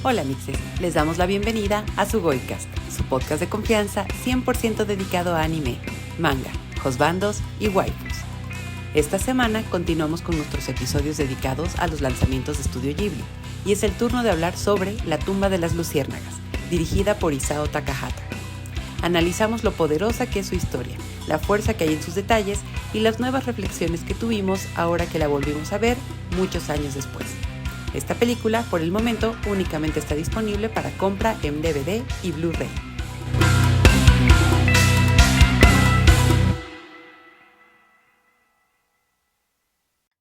Hola mixes, les damos la bienvenida a Sugoicast, su podcast de confianza 100% dedicado a anime, manga, josbandos y waifus. Esta semana continuamos con nuestros episodios dedicados a los lanzamientos de Estudio Ghibli, y es el turno de hablar sobre La tumba de las luciérnagas, dirigida por Isao Takahata. Analizamos lo poderosa que es su historia, la fuerza que hay en sus detalles y las nuevas reflexiones que tuvimos ahora que la volvimos a ver muchos años después. Esta película, por el momento, únicamente está disponible para compra en DVD y Blu-ray.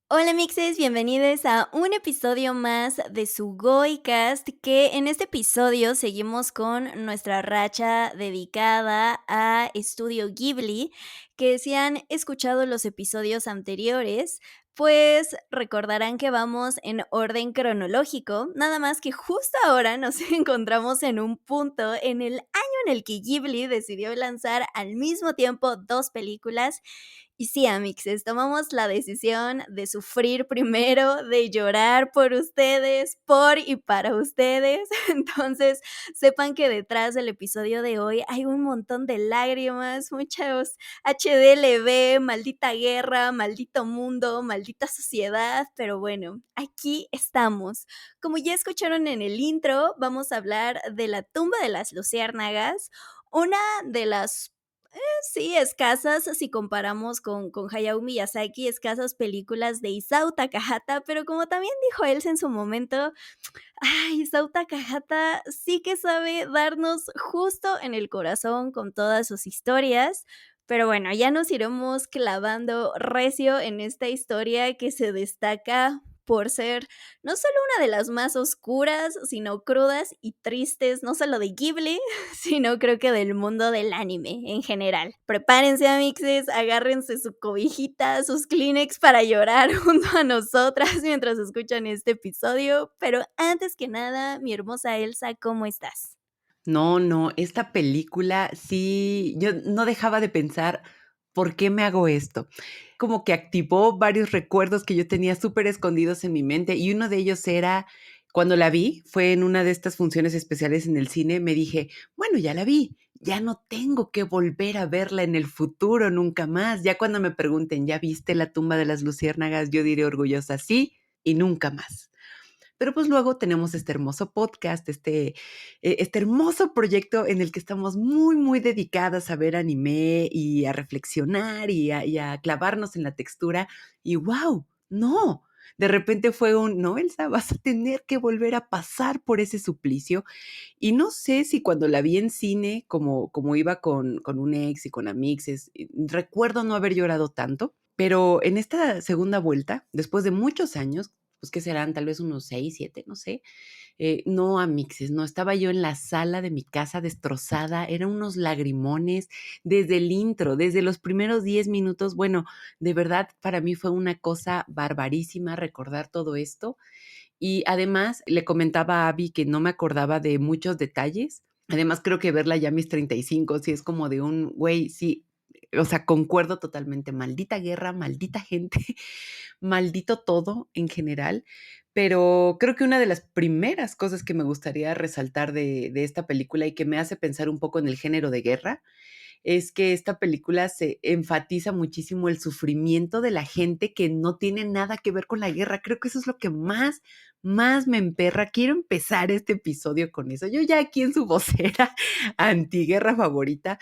Hola mixes, bienvenidos a un episodio más de Sugoicast, que en este episodio seguimos con nuestra racha dedicada a Estudio Ghibli, que si han escuchado los episodios anteriores, pues recordarán que vamos en orden cronológico, nada más que justo ahora nos encontramos en un punto en el año en el que Ghibli decidió lanzar al mismo tiempo dos películas. Y sí, amixes, tomamos la decisión de sufrir primero, de llorar por ustedes, por y para ustedes. Entonces, sepan que detrás del episodio de hoy hay un montón de lágrimas, muchos HDLB, maldita guerra, maldito mundo, maldita sociedad, pero bueno, aquí estamos. Como ya escucharon en el intro, vamos a hablar de La tumba de las luciérnagas, una de las sí, escasas si comparamos con Hayao Miyazaki, escasas películas de Isao Takahata, pero como también dijo Elsa en su momento, Isao Takahata sí que sabe darnos justo en el corazón con todas sus historias. Pero bueno, ya nos iremos clavando recio en esta historia que se destaca por ser no solo una de las más oscuras, sino crudas y tristes, no solo de Ghibli, sino creo que del mundo del anime en general. Prepárense, amixes, agárrense su cobijita, sus Kleenex para llorar junto a nosotras mientras escuchan este episodio. Pero antes que nada, mi hermosa Elsa, ¿cómo estás? No, esta película sí, yo no dejaba de pensar, ¿por qué me hago esto? Como que activó varios recuerdos que yo tenía súper escondidos en mi mente, y uno de ellos era cuando la vi, fue en una de estas funciones especiales en el cine, me dije, bueno, ya la vi, ya no tengo que volver a verla en el futuro nunca más. Ya cuando me pregunten, ¿ya viste La tumba de las luciérnagas? Yo diré orgullosa, sí, y nunca más. Pero pues luego tenemos este hermoso podcast, este hermoso proyecto en el que estamos muy dedicadas a ver anime y a reflexionar y a clavarnos en la textura. Y wow, no, de repente fue no, Elsa, vas a tener que volver a pasar por ese suplicio. Y no sé si cuando la vi en cine, como iba con un ex y con amixes, recuerdo no haber llorado tanto, pero en esta segunda vuelta, después de muchos años, pues que serán tal vez unos 6, 7, no sé, no, amixes, no, estaba yo en la sala de mi casa destrozada, eran unos lagrimones desde el intro, desde los primeros 10 minutos. Bueno, de verdad, para mí fue una cosa barbarísima recordar todo esto. Y además le comentaba a Abby que no me acordaba de muchos detalles. Además, creo que verla ya a mis 35, sí es como de un, güey, sí, o sea, concuerdo totalmente. Maldita guerra, maldita gente, maldito todo en general. Pero creo que una de las primeras cosas que me gustaría resaltar de esta película y que me hace pensar un poco en el género de guerra es que esta película se enfatiza muchísimo el sufrimiento de la gente que no tiene nada que ver con la guerra. Creo que eso es lo que más me emperra. Quiero empezar este episodio con eso. Yo ya aquí en su vocera antiguerra favorita.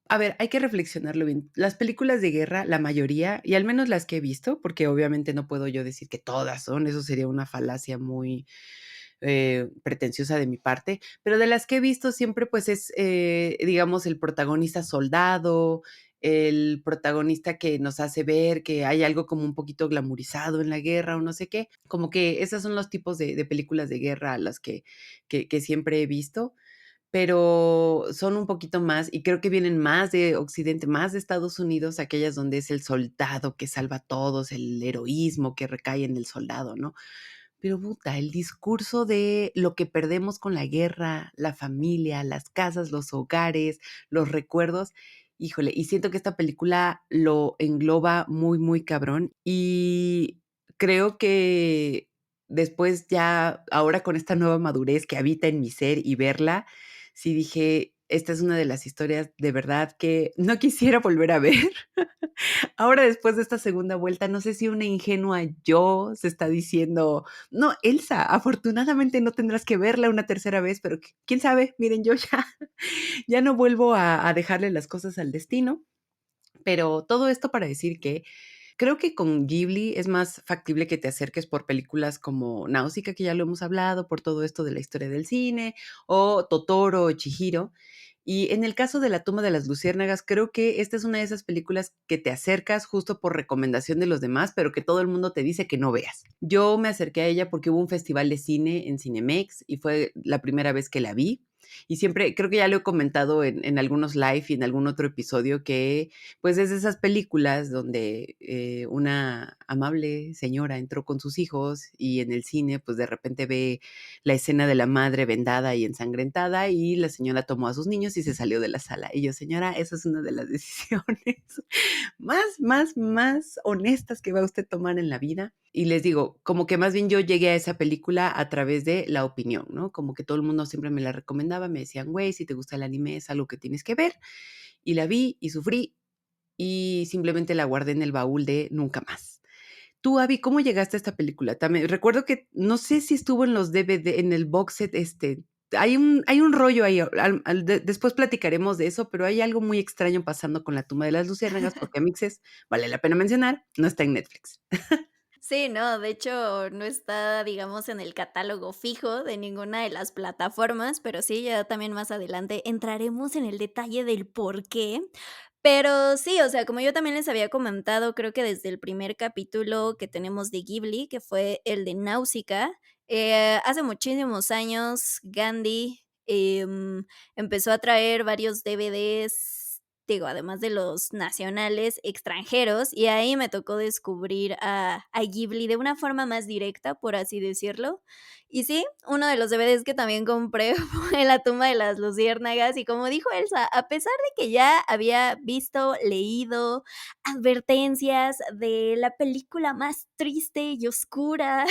A ver, hay que reflexionarlo bien. Las películas de guerra, la mayoría, y al menos las que he visto, porque obviamente no puedo yo decir que todas son, eso sería una falacia muy pretenciosa de mi parte, pero de las que he visto siempre pues es, digamos, el protagonista soldado, el protagonista que nos hace ver que hay algo como un poquito glamorizado en la guerra o no sé qué, como que esos son los tipos de películas de guerra a las que siempre he visto, pero son un poquito más, y creo que vienen más de Occidente, más de Estados Unidos, aquellas donde es el soldado que salva a todos, el heroísmo que recae en el soldado, ¿no? Pero puta, el discurso de lo que perdemos con la guerra, la familia, las casas, los hogares, los recuerdos, híjole, y siento que esta película lo engloba muy cabrón, y creo que después ya, ahora con esta nueva madurez que habita en mi ser y verla, sí dije: "Esta es una de las historias de verdad que no quisiera volver a ver". Ahora, después de esta segunda vuelta, no sé si una ingenua yo se está diciendo: "No, Elsa, afortunadamente no tendrás que verla una tercera vez", pero quién sabe, miren, yo ya ya no vuelvo a dejarle las cosas al destino, pero todo esto para decir que creo que con Ghibli es más factible que te acerques por películas como Náusica, que ya lo hemos hablado, por todo esto de la historia del cine, o Totoro o Chihiro. Y en el caso de La tumba de las luciérnagas, creo que esta es una de esas películas que te acercas justo por recomendación de los demás, pero que todo el mundo te dice que no veas. Yo me acerqué a ella porque hubo un festival de cine en Cinemex y fue la primera vez que la vi. Y siempre, creo que ya lo he comentado en algunos live y en algún otro episodio, que pues es de esas películas donde una amable señora entró con sus hijos y en el cine pues de repente ve la escena de la madre vendada y ensangrentada y la señora tomó a sus niños y se salió de la sala. Y yo, señora, esa es una de las decisiones más honestas que va usted a tomar en la vida. Y les digo, como que más bien yo llegué a esa película a través de la opinión, ¿no? Como que todo el mundo siempre me la recomendaba, me decían: "Güey, si te gusta el anime es algo que tienes que ver". Y la vi y sufrí y simplemente la guardé en el baúl de nunca más. Tú, Abby, ¿cómo llegaste a esta película? También recuerdo que no sé si estuvo en los DVD, en el box set, hay un rollo ahí, después platicaremos de eso, pero hay algo muy extraño pasando con La tumba de las luciérnagas, porque Amixes, vale la pena mencionar, no está en Netflix. Sí, no, de hecho, no está, digamos, en el catálogo fijo de ninguna de las plataformas, pero sí, ya también más adelante entraremos en el detalle del por qué. Pero sí, o sea, como yo también les había comentado, creo que desde el primer capítulo que tenemos de Ghibli, que fue el de Náusica, hace muchísimos años Gandhi, empezó a traer varios DVDs, digo, además de los nacionales, extranjeros, y ahí me tocó descubrir a Ghibli de una forma más directa, por así decirlo. Y sí, uno de los DVDs que también compré fue La tumba de las luciérnagas, y como dijo Elsa, a pesar de que ya había visto, leído advertencias de la película más triste y oscura,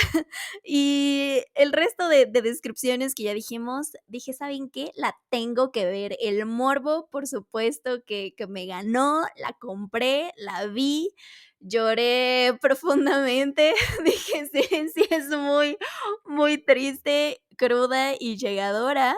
y el resto de descripciones que ya dijimos, dije: "¿Saben qué? La tengo que ver". El morbo, por supuesto, que me ganó, la compré, la vi, lloré profundamente, dije: "Sí, sí es muy, muy triste, cruda y llegadora".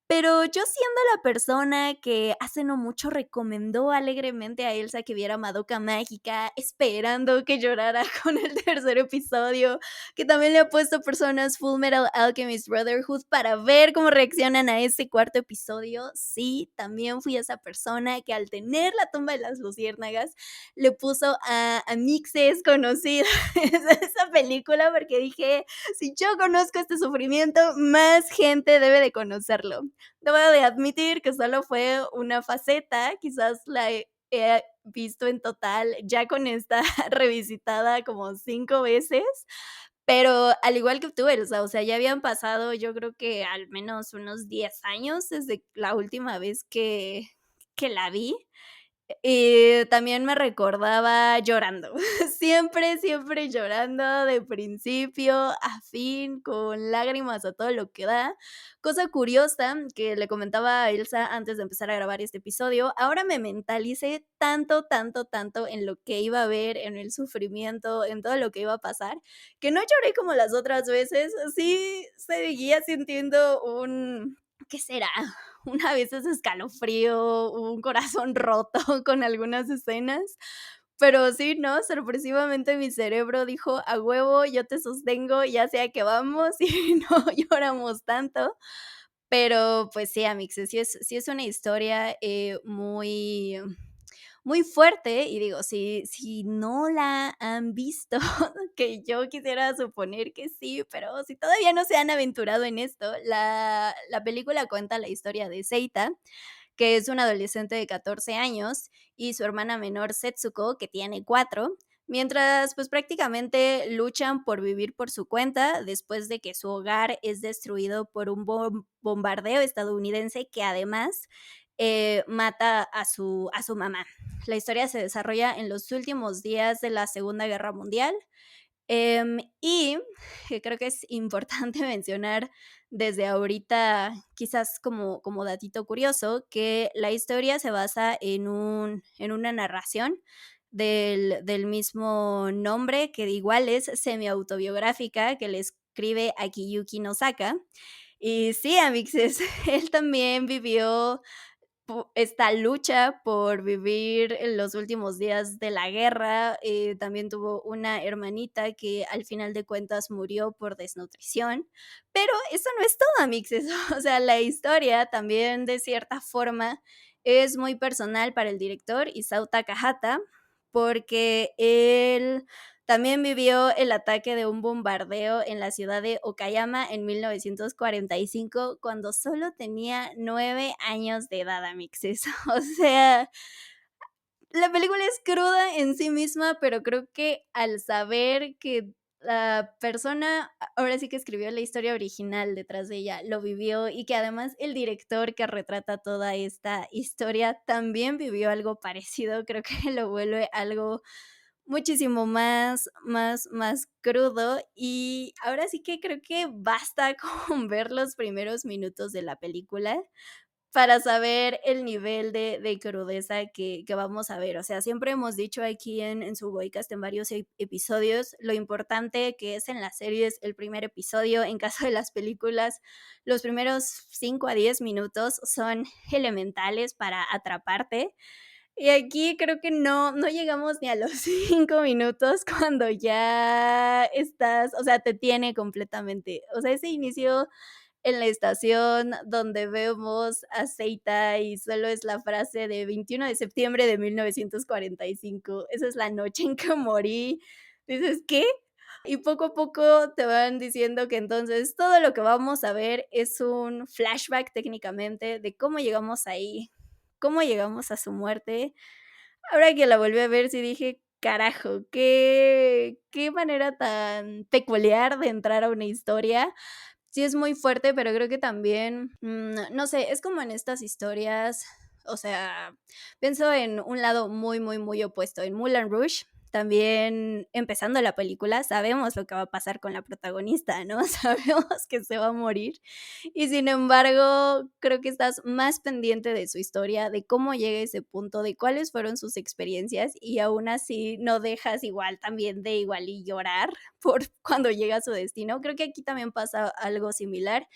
Pero yo siendo la persona que hace no mucho recomendó alegremente a Elsa que viera Madoka Mágica, esperando que llorara con el tercer episodio, que también le ha puesto personas Full Metal Alchemist Brotherhood para ver cómo reaccionan a ese cuarto episodio. Sí, también fui esa persona que al tener La tumba de las luciérnagas le puso a mixes conocidas esa película porque dije, si yo conozco este sufrimiento, más gente debe de conocerlo. Debo de admitir que solo fue una faceta, quizás la he visto en total ya con esta revisitada como 5 veces, pero al igual que tú, Elsa, o sea, ya habían pasado, yo creo que al menos unos 10 años desde la última vez que la vi. También me recordaba llorando, siempre, siempre llorando de principio a fin, con lágrimas a todo lo que da. Cosa curiosa que le comentaba a Elsa antes de empezar a grabar este episodio, ahora me mentalicé tanto, tanto, tanto en lo que iba a ver, en el sufrimiento, en todo lo que iba a pasar, que no lloré como las otras veces, sí seguía sintiendo ¿qué será? Una vez ese escalofrío, un corazón roto con algunas escenas, pero sí, ¿no? Sorpresivamente mi cerebro dijo: "A huevo, yo te sostengo, ya sea que vamos", y no lloramos tanto. Pero, pues sí, amixes, sí es una historia, muy muy fuerte, y digo, si no la han visto, que yo quisiera suponer que sí, pero si todavía no se han aventurado en esto, la película cuenta la historia de Seita, que es un adolescente de 14 años, y su hermana menor Setsuko, que tiene 4, mientras, pues, prácticamente luchan por vivir por su cuenta después de que su hogar es destruido por un bombardeo estadounidense que además, mata a su mamá. La historia se desarrolla en los últimos días de la Segunda Guerra Mundial. Y que creo que es importante mencionar desde ahorita, quizás como datito curioso, que la historia se basa en una narración del mismo nombre, que igual es semiautobiográfica, que le escribe Akiyuki Nosaka. Y sí, amixes, él también vivió esta lucha por vivir en los últimos días de la guerra. También tuvo una hermanita que al final de cuentas murió por desnutrición. Pero eso no es todo, amixes. O sea, la historia también de cierta forma es muy personal para el director Isao Takahata, porque él también vivió el ataque de un bombardeo en la ciudad de Okayama en 1945, cuando solo tenía 9 años de edad, amixes. O sea, la película es cruda en sí misma, pero creo que al saber que la persona, ahora sí que escribió la historia original detrás de ella, lo vivió y que además el director que retrata toda esta historia también vivió algo parecido, creo que lo vuelve algo muchísimo más crudo. Y ahora sí que creo que basta con ver los primeros minutos de la película para saber el nivel de crudeza que vamos a ver. O sea, siempre hemos dicho aquí en Suboicast en varios episodios lo importante que es en las series el primer episodio. En caso de las películas, los primeros 5 a 10 minutos son elementales para atraparte. Y aquí creo que no llegamos ni a los 5 minutos cuando ya estás, o sea, te tiene completamente. O sea, ese inicio en la estación donde vemos a Seita y solo es la frase de 21 de septiembre de 1945, esa es la noche en que morí. Dices, ¿qué? Y poco a poco te van diciendo que entonces todo lo que vamos a ver es un flashback técnicamente de cómo llegamos ahí, cómo llegamos a su muerte. Ahora que la volví a ver, sí dije: "Carajo, qué manera tan peculiar de entrar a una historia". Sí es muy fuerte, pero creo que también, no sé, es como en estas historias, o sea, pienso en un lado muy opuesto. En Moulin Rouge, también empezando la película, sabemos lo que va a pasar con la protagonista, ¿no? Sabemos que se va a morir y sin embargo, creo que estás más pendiente de su historia, de cómo llega a ese punto, de cuáles fueron sus experiencias y aún así no dejas igual también de igual y llorar por cuando llega a su destino. Creo que aquí también pasa algo similar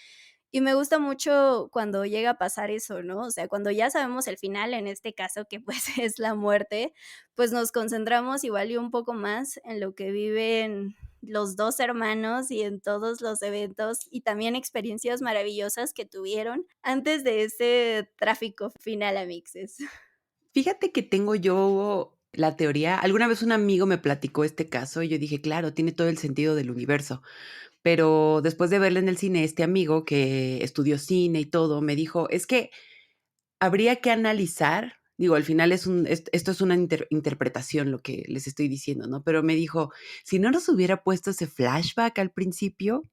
y me gusta mucho cuando llega a pasar eso, ¿no? O sea, cuando ya sabemos el final, en este caso que pues es la muerte, pues nos concentramos igual y un poco más en lo que viven los 2 hermanos y en todos los eventos y también experiencias maravillosas que tuvieron antes de ese tráfico final, amixes. Fíjate que tengo yo la teoría, alguna vez un amigo me platicó este caso y yo dije: "Claro, tiene todo el sentido del universo". Pero después de verla en el cine, este amigo que estudió cine y todo, me dijo: "Es que habría que analizar", digo, al final es un esto es una interpretación lo que les estoy diciendo, ¿no? Pero me dijo: "Si no nos hubiera puesto ese flashback al principio,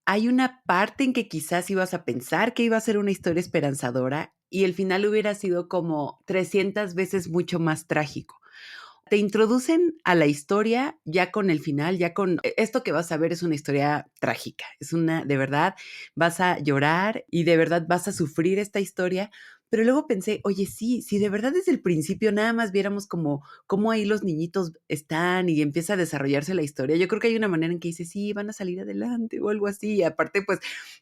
hay una parte en que quizás ibas a pensar que iba a ser una historia esperanzadora y el final hubiera sido como 300 veces mucho más trágico". Te introducen a la historia ya con el final, ya con esto que vas a ver es una historia trágica, es una de verdad, vas a llorar y de verdad vas a sufrir esta historia, pero luego pensé: "Oye, sí, si de verdad desde el principio nada más viéramos como cómo ahí los niñitos están y empieza a desarrollarse la historia", yo creo que hay una manera en que dices: "Sí, van a salir adelante", o algo así. Y aparte, pues,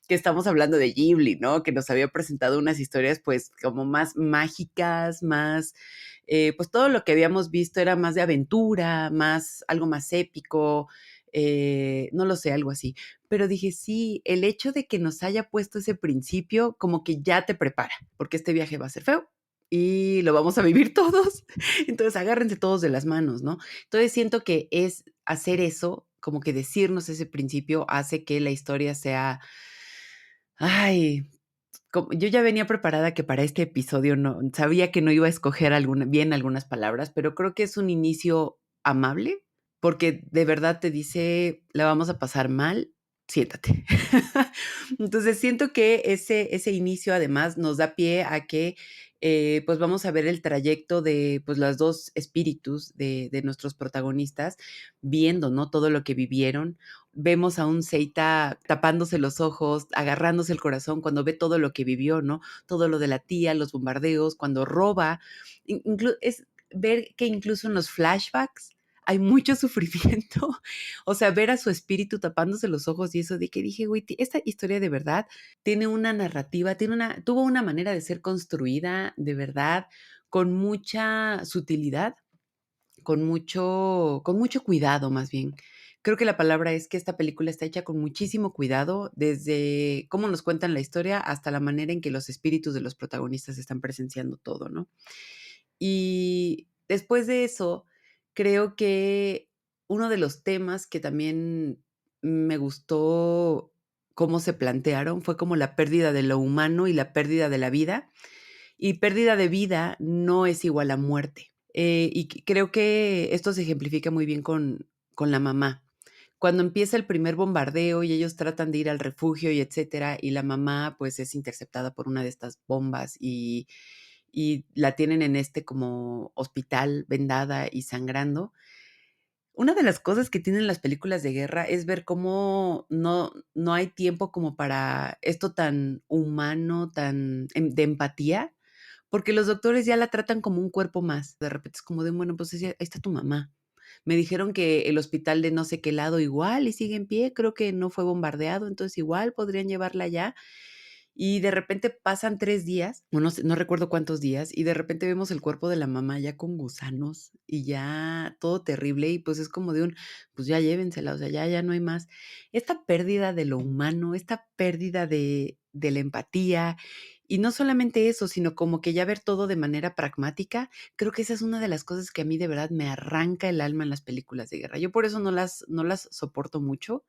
que estamos hablando de Ghibli, ¿no? Que nos había presentado unas historias, pues, como más mágicas, más pues todo lo que habíamos visto era más de aventura, más algo más épico, no lo sé, algo así. Pero dije, sí, el hecho de que nos haya puesto ese principio, como que ya te prepara, porque este viaje va a ser feo y lo vamos a vivir todos. Entonces, agárrense todos de las manos, ¿no? Entonces, siento que es hacer eso, como que decirnos ese principio hace que la historia sea, ay, como yo ya venía preparada que para este episodio no sabía que no iba a escoger bien algunas palabras, pero creo que es un inicio amable, porque de verdad te dice: "La vamos a pasar mal", siéntate. Entonces, siento que ese inicio, además, nos da pie a que, pues, vamos a ver el trayecto de, pues, los 2 espíritus de nuestros protagonistas, viendo, ¿no?, todo lo que vivieron. Vemos a un Seita tapándose los ojos, agarrándose el corazón cuando ve todo lo que vivió, ¿no? Todo lo de la tía, los bombardeos, cuando roba. Es ver que incluso en los flashbacks hay mucho sufrimiento. O sea, ver a su espíritu tapándose los ojos y eso de que dije: "Güey, esta historia de verdad tiene una narrativa, tuvo una manera de ser construida, de verdad, con mucha sutilidad, con mucho cuidado, más bien". Creo que la palabra es que esta película está hecha con muchísimo cuidado, desde cómo nos cuentan la historia hasta la manera en que los espíritus de los protagonistas están presenciando todo, ¿no? Y después de eso, creo que uno de los temas que también me gustó cómo se plantearon fue como la pérdida de lo humano y la pérdida de la vida. Y pérdida de vida no es igual a muerte. Y creo que esto se ejemplifica muy bien con la mamá. Cuando empieza el primer bombardeo y ellos tratan de ir al refugio y etcétera, y la mamá, pues, es interceptada por una de estas bombas y la tienen en este como hospital vendada y sangrando. Una de las cosas que tienen las películas de guerra es ver cómo no hay tiempo como para esto tan humano, tan de empatía, porque los doctores ya la tratan como un cuerpo más. De repente es como de, bueno, pues ahí está tu mamá. Me dijeron que el hospital de no sé qué lado igual y sigue en pie, creo que no fue bombardeado, entonces igual podrían llevarla allá. Y de repente pasan 3 días, o no sé, no recuerdo cuántos días, y de repente vemos el cuerpo de la mamá ya con gusanos y ya todo terrible, y pues es como de un, pues ya llévensela, o sea, ya no hay más. Esta pérdida de lo humano, esta pérdida de la empatía, y no solamente eso, sino como que ya ver todo de manera pragmática, creo que esa es una de las cosas que a mí de verdad me arranca el alma en las películas de guerra. Yo por eso no las soporto mucho.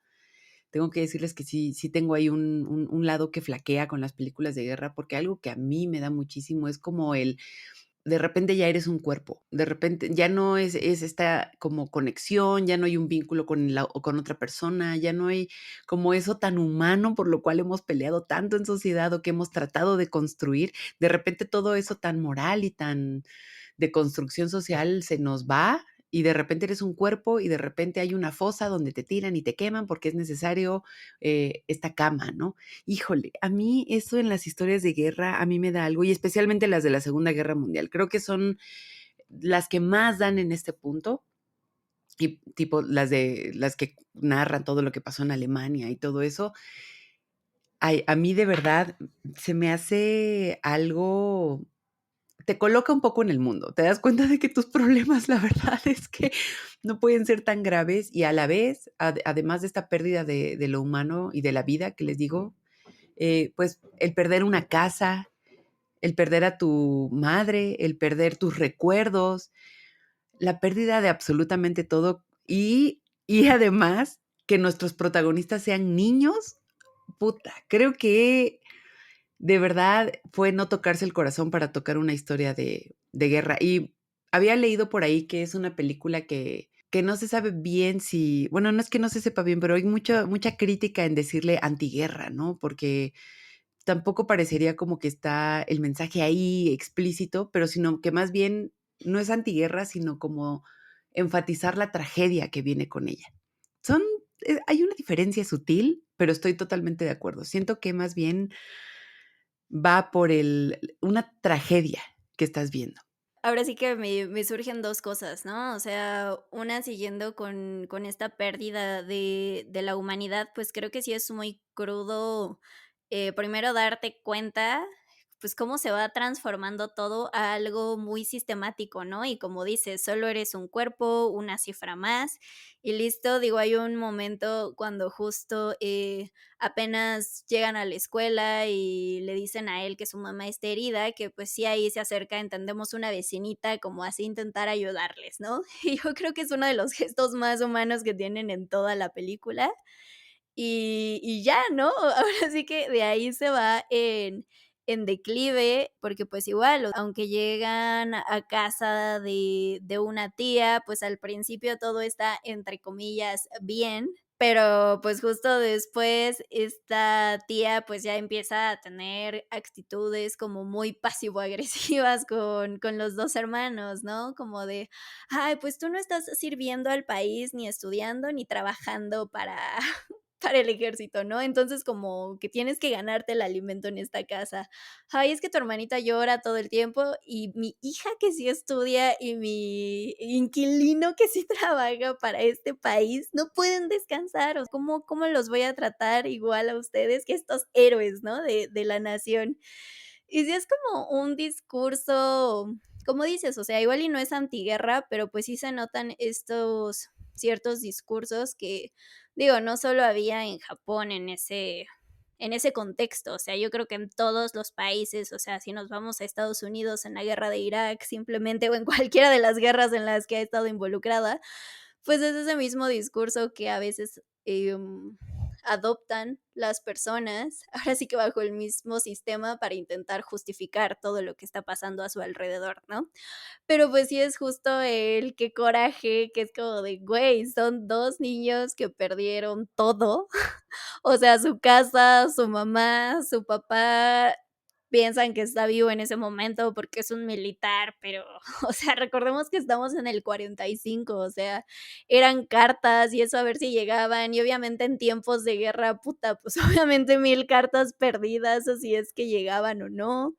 Tengo que decirles que sí tengo ahí un lado que flaquea con las películas de guerra, porque algo que a mí me da muchísimo es como de repente ya eres un cuerpo, de repente ya no es esta como conexión, ya no hay un vínculo o con otra persona, ya no hay como eso tan humano por lo cual hemos peleado tanto en sociedad o que hemos tratado de construir. De repente todo eso tan moral y tan de construcción social se nos va y de repente eres un cuerpo y de repente hay una fosa donde te tiran y te queman porque es necesario esta cama, ¿no? Híjole, a mí eso en las historias de guerra, a mí me da algo, y especialmente las de la Segunda Guerra Mundial. Creo que son las que más dan en este punto, y tipo las que narran todo lo que pasó en Alemania y todo eso. Ay, a mí de verdad se me hace algo, te coloca un poco en el mundo. Te das cuenta de que tus problemas, la verdad es que no pueden ser tan graves y a la vez, además de esta pérdida de lo humano y de la vida que les digo, pues el perder una casa, el perder a tu madre, el perder tus recuerdos, la pérdida de absolutamente todo y además que nuestros protagonistas sean niños, puta, creo que de verdad fue no tocarse el corazón para tocar una historia de guerra. Y había leído por ahí que es una película que no se sabe bien si, bueno, no es que no se sepa bien, pero hay mucha crítica en decirle antiguerra, ¿no? Porque tampoco parecería como que está el mensaje ahí explícito, pero sino que más bien no es antiguerra, sino como enfatizar la tragedia que viene con ella. Son, hay una diferencia sutil, pero estoy totalmente de acuerdo. Siento que más bien va por una tragedia que estás viendo. Ahora sí que me surgen 2 cosas, ¿no? O sea, una siguiendo con esta pérdida de la humanidad, pues, creo que sí es muy crudo, primero darte cuenta, pues, cómo se va transformando todo a algo muy sistemático, ¿no? Y como dices, solo eres un cuerpo, una cifra más y listo. Digo, hay un momento cuando justo, apenas llegan a la escuela y le dicen a él que su mamá está herida, que pues sí, ahí se acerca, entendemos, una vecinita como así intentar ayudarles, ¿no? Y yo creo que es uno de los gestos más humanos que tienen en toda la película. Y ya, ¿no? Ahora sí que de ahí se va en declive, porque, pues, igual, aunque llegan a casa de una tía, pues, al principio todo está, entre comillas, bien, Pero, pues, justo después, esta tía, pues, ya empieza a tener actitudes como muy pasivo-agresivas con los 2 hermanos, ¿no? Como de: "Ay, pues, tú no estás sirviendo al país, ni estudiando, ni trabajando para para el ejército, ¿no? Entonces, como que tienes que ganarte el alimento en esta casa. Ay, es que tu hermanita llora todo el tiempo y mi hija que sí estudia y mi inquilino que sí trabaja para este país no pueden descansar, o ¿cómo los voy a tratar igual a ustedes que estos héroes, ¿no? De la nación. Y sí es como un discurso, como dices, o sea, igual y no es antiguerra, pero pues sí se notan estos ciertos discursos que, digo, no solo había en Japón en ese contexto, o sea, yo creo que en todos los países, o sea, si nos vamos a Estados Unidos en la guerra de Irak, simplemente, o en cualquiera de las guerras en las que ha estado involucrada, pues es ese mismo discurso que a veces, adoptan las personas, ahora sí que bajo el mismo sistema para intentar justificar todo lo que está pasando a su alrededor, ¿no? Pero, pues, sí es justo el qué coraje, que es como de, güey, son 2 niños que perdieron todo, o sea, su casa, su mamá, su papá, piensan que está vivo en ese momento porque es un militar, pero, o sea, recordemos que estamos en el 45, o sea, eran cartas y eso a ver si llegaban, y obviamente en tiempos de guerra, puta, pues, obviamente 1000 cartas perdidas, o si es que llegaban o no.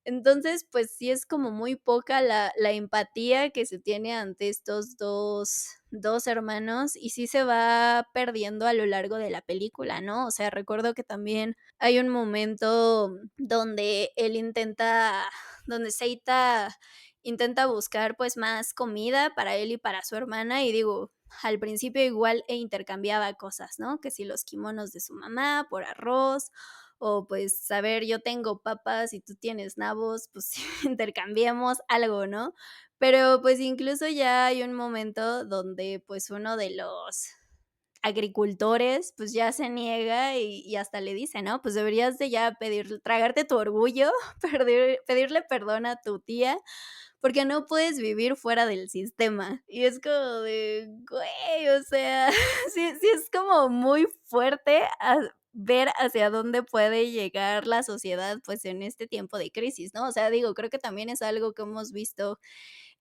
Entonces, pues sí es como muy poca la empatía que se tiene ante estos dos hermanos, y sí se va perdiendo a lo largo de la película, ¿no? O sea, recuerdo que también hay un momento donde donde Seita intenta buscar, pues, más comida para él y para su hermana, y digo, al principio igual intercambiaba cosas, ¿no? Que si los kimonos de su mamá por arroz, o pues, a ver, yo tengo papas y tú tienes nabos, pues intercambiemos algo, ¿no? Pero, pues, incluso ya hay un momento donde, pues, uno de los agricultores, pues, ya se niega y hasta le dice, ¿no? Pues, deberías de ya tragarte tu orgullo, pedirle perdón a tu tía, porque no puedes vivir fuera del sistema. Y es como de, güey, o sea, sí es como muy fuerte ver hacia dónde puede llegar la sociedad, pues, en este tiempo de crisis, ¿no? O sea, digo, creo que también es algo que hemos visto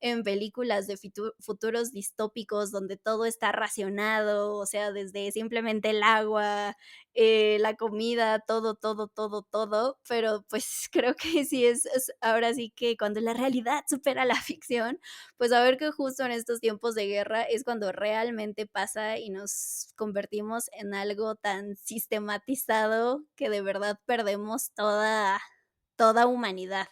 en películas de futuros distópicos donde todo está racionado, o sea, desde simplemente el agua, la comida, todo, todo, todo, todo, pero pues creo que sí es ahora sí que cuando la realidad supera la ficción, pues a ver que justo en estos tiempos de guerra es cuando realmente pasa y nos convertimos en algo tan sistematizado que de verdad perdemos toda humanidad.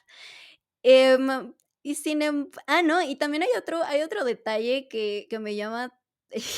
Y sin no, y también hay otro detalle que me llama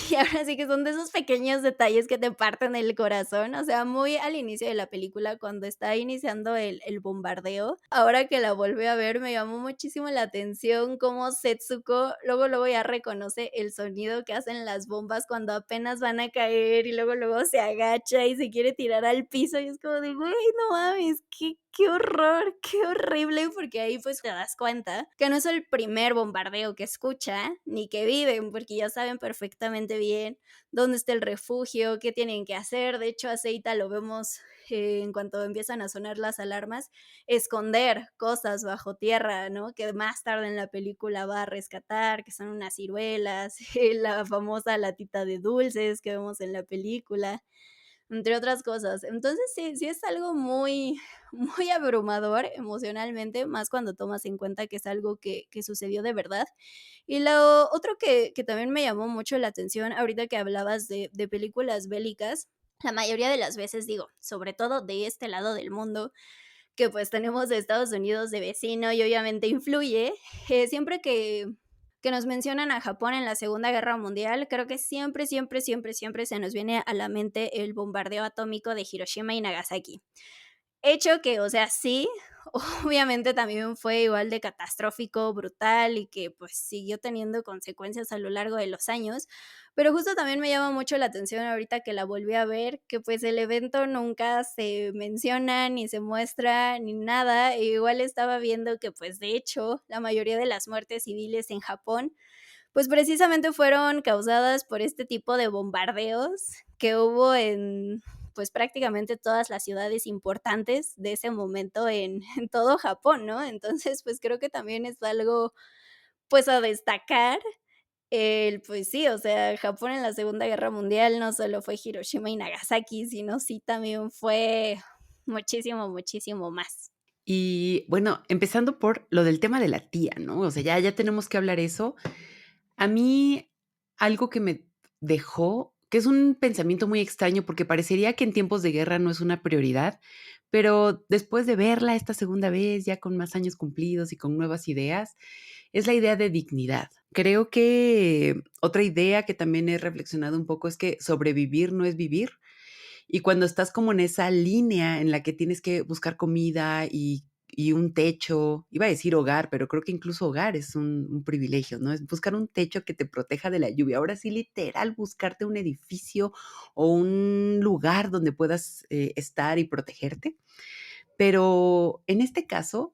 y ahora sí que son de esos pequeños detalles que te parten el corazón, o sea, muy al inicio de la película, cuando está iniciando el bombardeo, ahora que la volví a ver, me llamó muchísimo la atención cómo Setsuko luego ya reconoce el sonido que hacen las bombas cuando apenas van a caer, y luego se agacha y se quiere tirar al piso, y es como de: "Güey, no mames, qué horror, qué horrible", porque ahí, pues, te das cuenta que no es el primer bombardeo que escucha, ni que viven, porque ya saben perfectamente bien dónde está el refugio, qué tienen que hacer. De hecho, a Seita lo vemos, en cuanto empiezan a sonar las alarmas, esconder cosas bajo tierra, ¿no? Que más tarde en la película va a rescatar, que son unas ciruelas, la famosa latita de dulces que vemos en la película, entre otras cosas. Entonces, sí es algo muy muy abrumador emocionalmente, más cuando tomas en cuenta que es algo que sucedió de verdad. Y lo otro que también me llamó mucho la atención, ahorita que hablabas de películas bélicas, la mayoría de las veces, digo, sobre todo de este lado del mundo, que, pues, tenemos a Estados Unidos de vecino y obviamente influye, siempre que nos mencionan a Japón en la Segunda Guerra Mundial, creo que siempre, siempre, siempre, siempre se nos viene a la mente el bombardeo atómico de Hiroshima y Nagasaki. Hecho que, o sea, sí, obviamente también fue igual de catastrófico, brutal y que, pues, siguió teniendo consecuencias a lo largo de los años, pero justo también me llama mucho la atención ahorita que la volví a ver, que, pues, el evento nunca se menciona, ni se muestra, ni nada, e igual estaba viendo que, pues, de hecho, la mayoría de las muertes civiles en Japón, pues, precisamente fueron causadas por este tipo de bombardeos que hubo en, pues, prácticamente todas las ciudades importantes de ese momento en todo Japón, ¿no? Entonces, pues, creo que también es algo, pues, a destacar. Pues sí, o sea, Japón en la Segunda Guerra Mundial no solo fue Hiroshima y Nagasaki, sino sí también fue muchísimo, muchísimo más. Y bueno, empezando por lo del tema de la tía, ¿no? O sea, ya tenemos que hablar eso. A mí, algo que me dejó, que es un pensamiento muy extraño, porque parecería que en tiempos de guerra no es una prioridad, pero después de verla esta segunda vez, ya con más años cumplidos y con nuevas ideas, es la idea de dignidad. Creo que otra idea que también he reflexionado un poco es que sobrevivir no es vivir. Y cuando estás como en esa línea en la que tienes que buscar comida y un techo, iba a decir hogar, pero creo que incluso hogar es un privilegio, ¿no? Es buscar un techo que te proteja de la lluvia. Ahora sí, literal, buscarte un edificio o un lugar donde puedas estar y protegerte. Pero en este caso,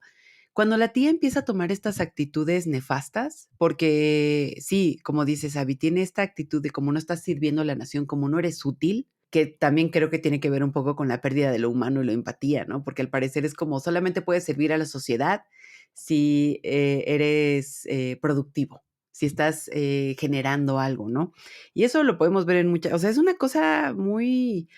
cuando la tía empieza a tomar estas actitudes nefastas, porque sí, como dices, Abby, tiene esta actitud de como no estás sirviendo a la nación, como no eres útil, que también creo que tiene que ver un poco con la pérdida de lo humano y la empatía, ¿no? Porque al parecer es como solamente puedes servir a la sociedad si eres productivo, si estás generando algo, ¿no? Y eso lo podemos ver en muchas, o sea, es una cosa muy,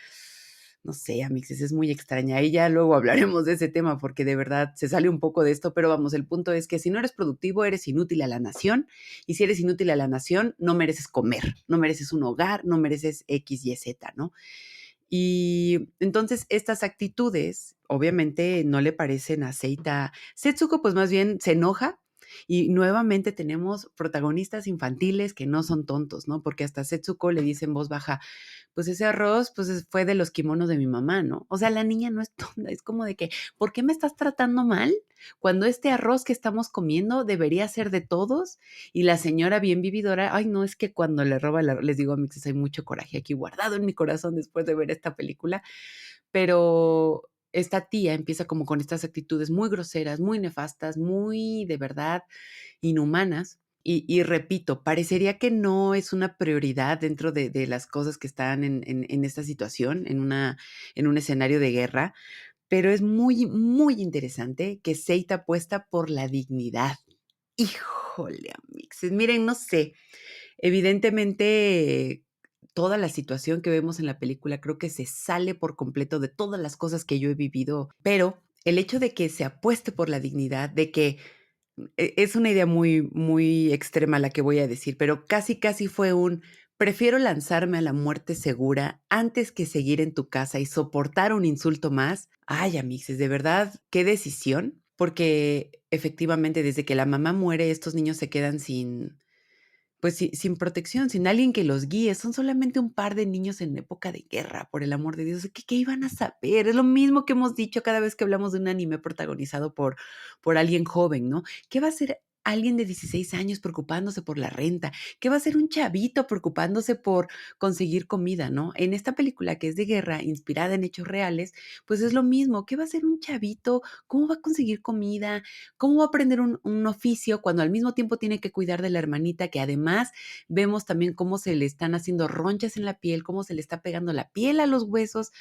no sé, Amixes, es muy extraña. Ahí ya luego hablaremos de ese tema porque de verdad se sale un poco de esto, pero vamos, el punto es que si no eres productivo, eres inútil a la nación y si eres inútil a la nación, no mereces comer, no mereces un hogar, no mereces X, Y, Z, ¿no? Y entonces estas actitudes obviamente no le parecen a Seita. Setsuko pues más bien se enoja y nuevamente tenemos protagonistas infantiles que no son tontos, ¿no? Porque hasta Setsuko le dice en voz baja, pues ese arroz pues fue de los kimonos de mi mamá, ¿no? O sea, la niña no es tonta, es como de que, ¿por qué me estás tratando mal? Cuando este arroz que estamos comiendo debería ser de todos y la señora bien vividora, ay no, es que cuando le roba el arroz, les digo a mixes, hay mucho coraje aquí guardado en mi corazón después de ver esta película, pero esta tía empieza como con estas actitudes muy groseras, muy nefastas, muy de verdad inhumanas. Y repito, parecería que no es una prioridad dentro de las cosas que están en esta situación, en un escenario de guerra, pero es muy, muy interesante que Seita apuesta por la dignidad. Híjole, amixes, miren, no sé, evidentemente, toda la situación que vemos en la película creo que se sale por completo de todas las cosas que yo he vivido, pero el hecho de que se apueste por la dignidad, de que es una idea muy, muy extrema la que voy a decir, pero casi, casi fue un prefiero lanzarme a la muerte segura antes que seguir en tu casa y soportar un insulto más. Ay, amixes, de verdad, qué decisión, porque efectivamente desde que la mamá muere, estos niños se quedan sin, pues sí, sin protección, sin alguien que los guíe. Son solamente un par de niños en época de guerra, por el amor de Dios. ¿Qué iban a saber? Es lo mismo que hemos dicho cada vez que hablamos de un anime protagonizado por alguien joven, ¿no? ¿Qué va a hacer alguien de 16 años preocupándose por la renta? ¿Qué va a hacer un chavito preocupándose por conseguir comida, ¿no? En esta película que es de guerra, inspirada en hechos reales, pues es lo mismo. ¿Qué va a hacer un chavito? ¿Cómo va a conseguir comida? ¿Cómo va a aprender un oficio cuando al mismo tiempo tiene que cuidar de la hermanita que además vemos también cómo se le están haciendo ronchas en la piel, cómo se le está pegando la piel a los huesos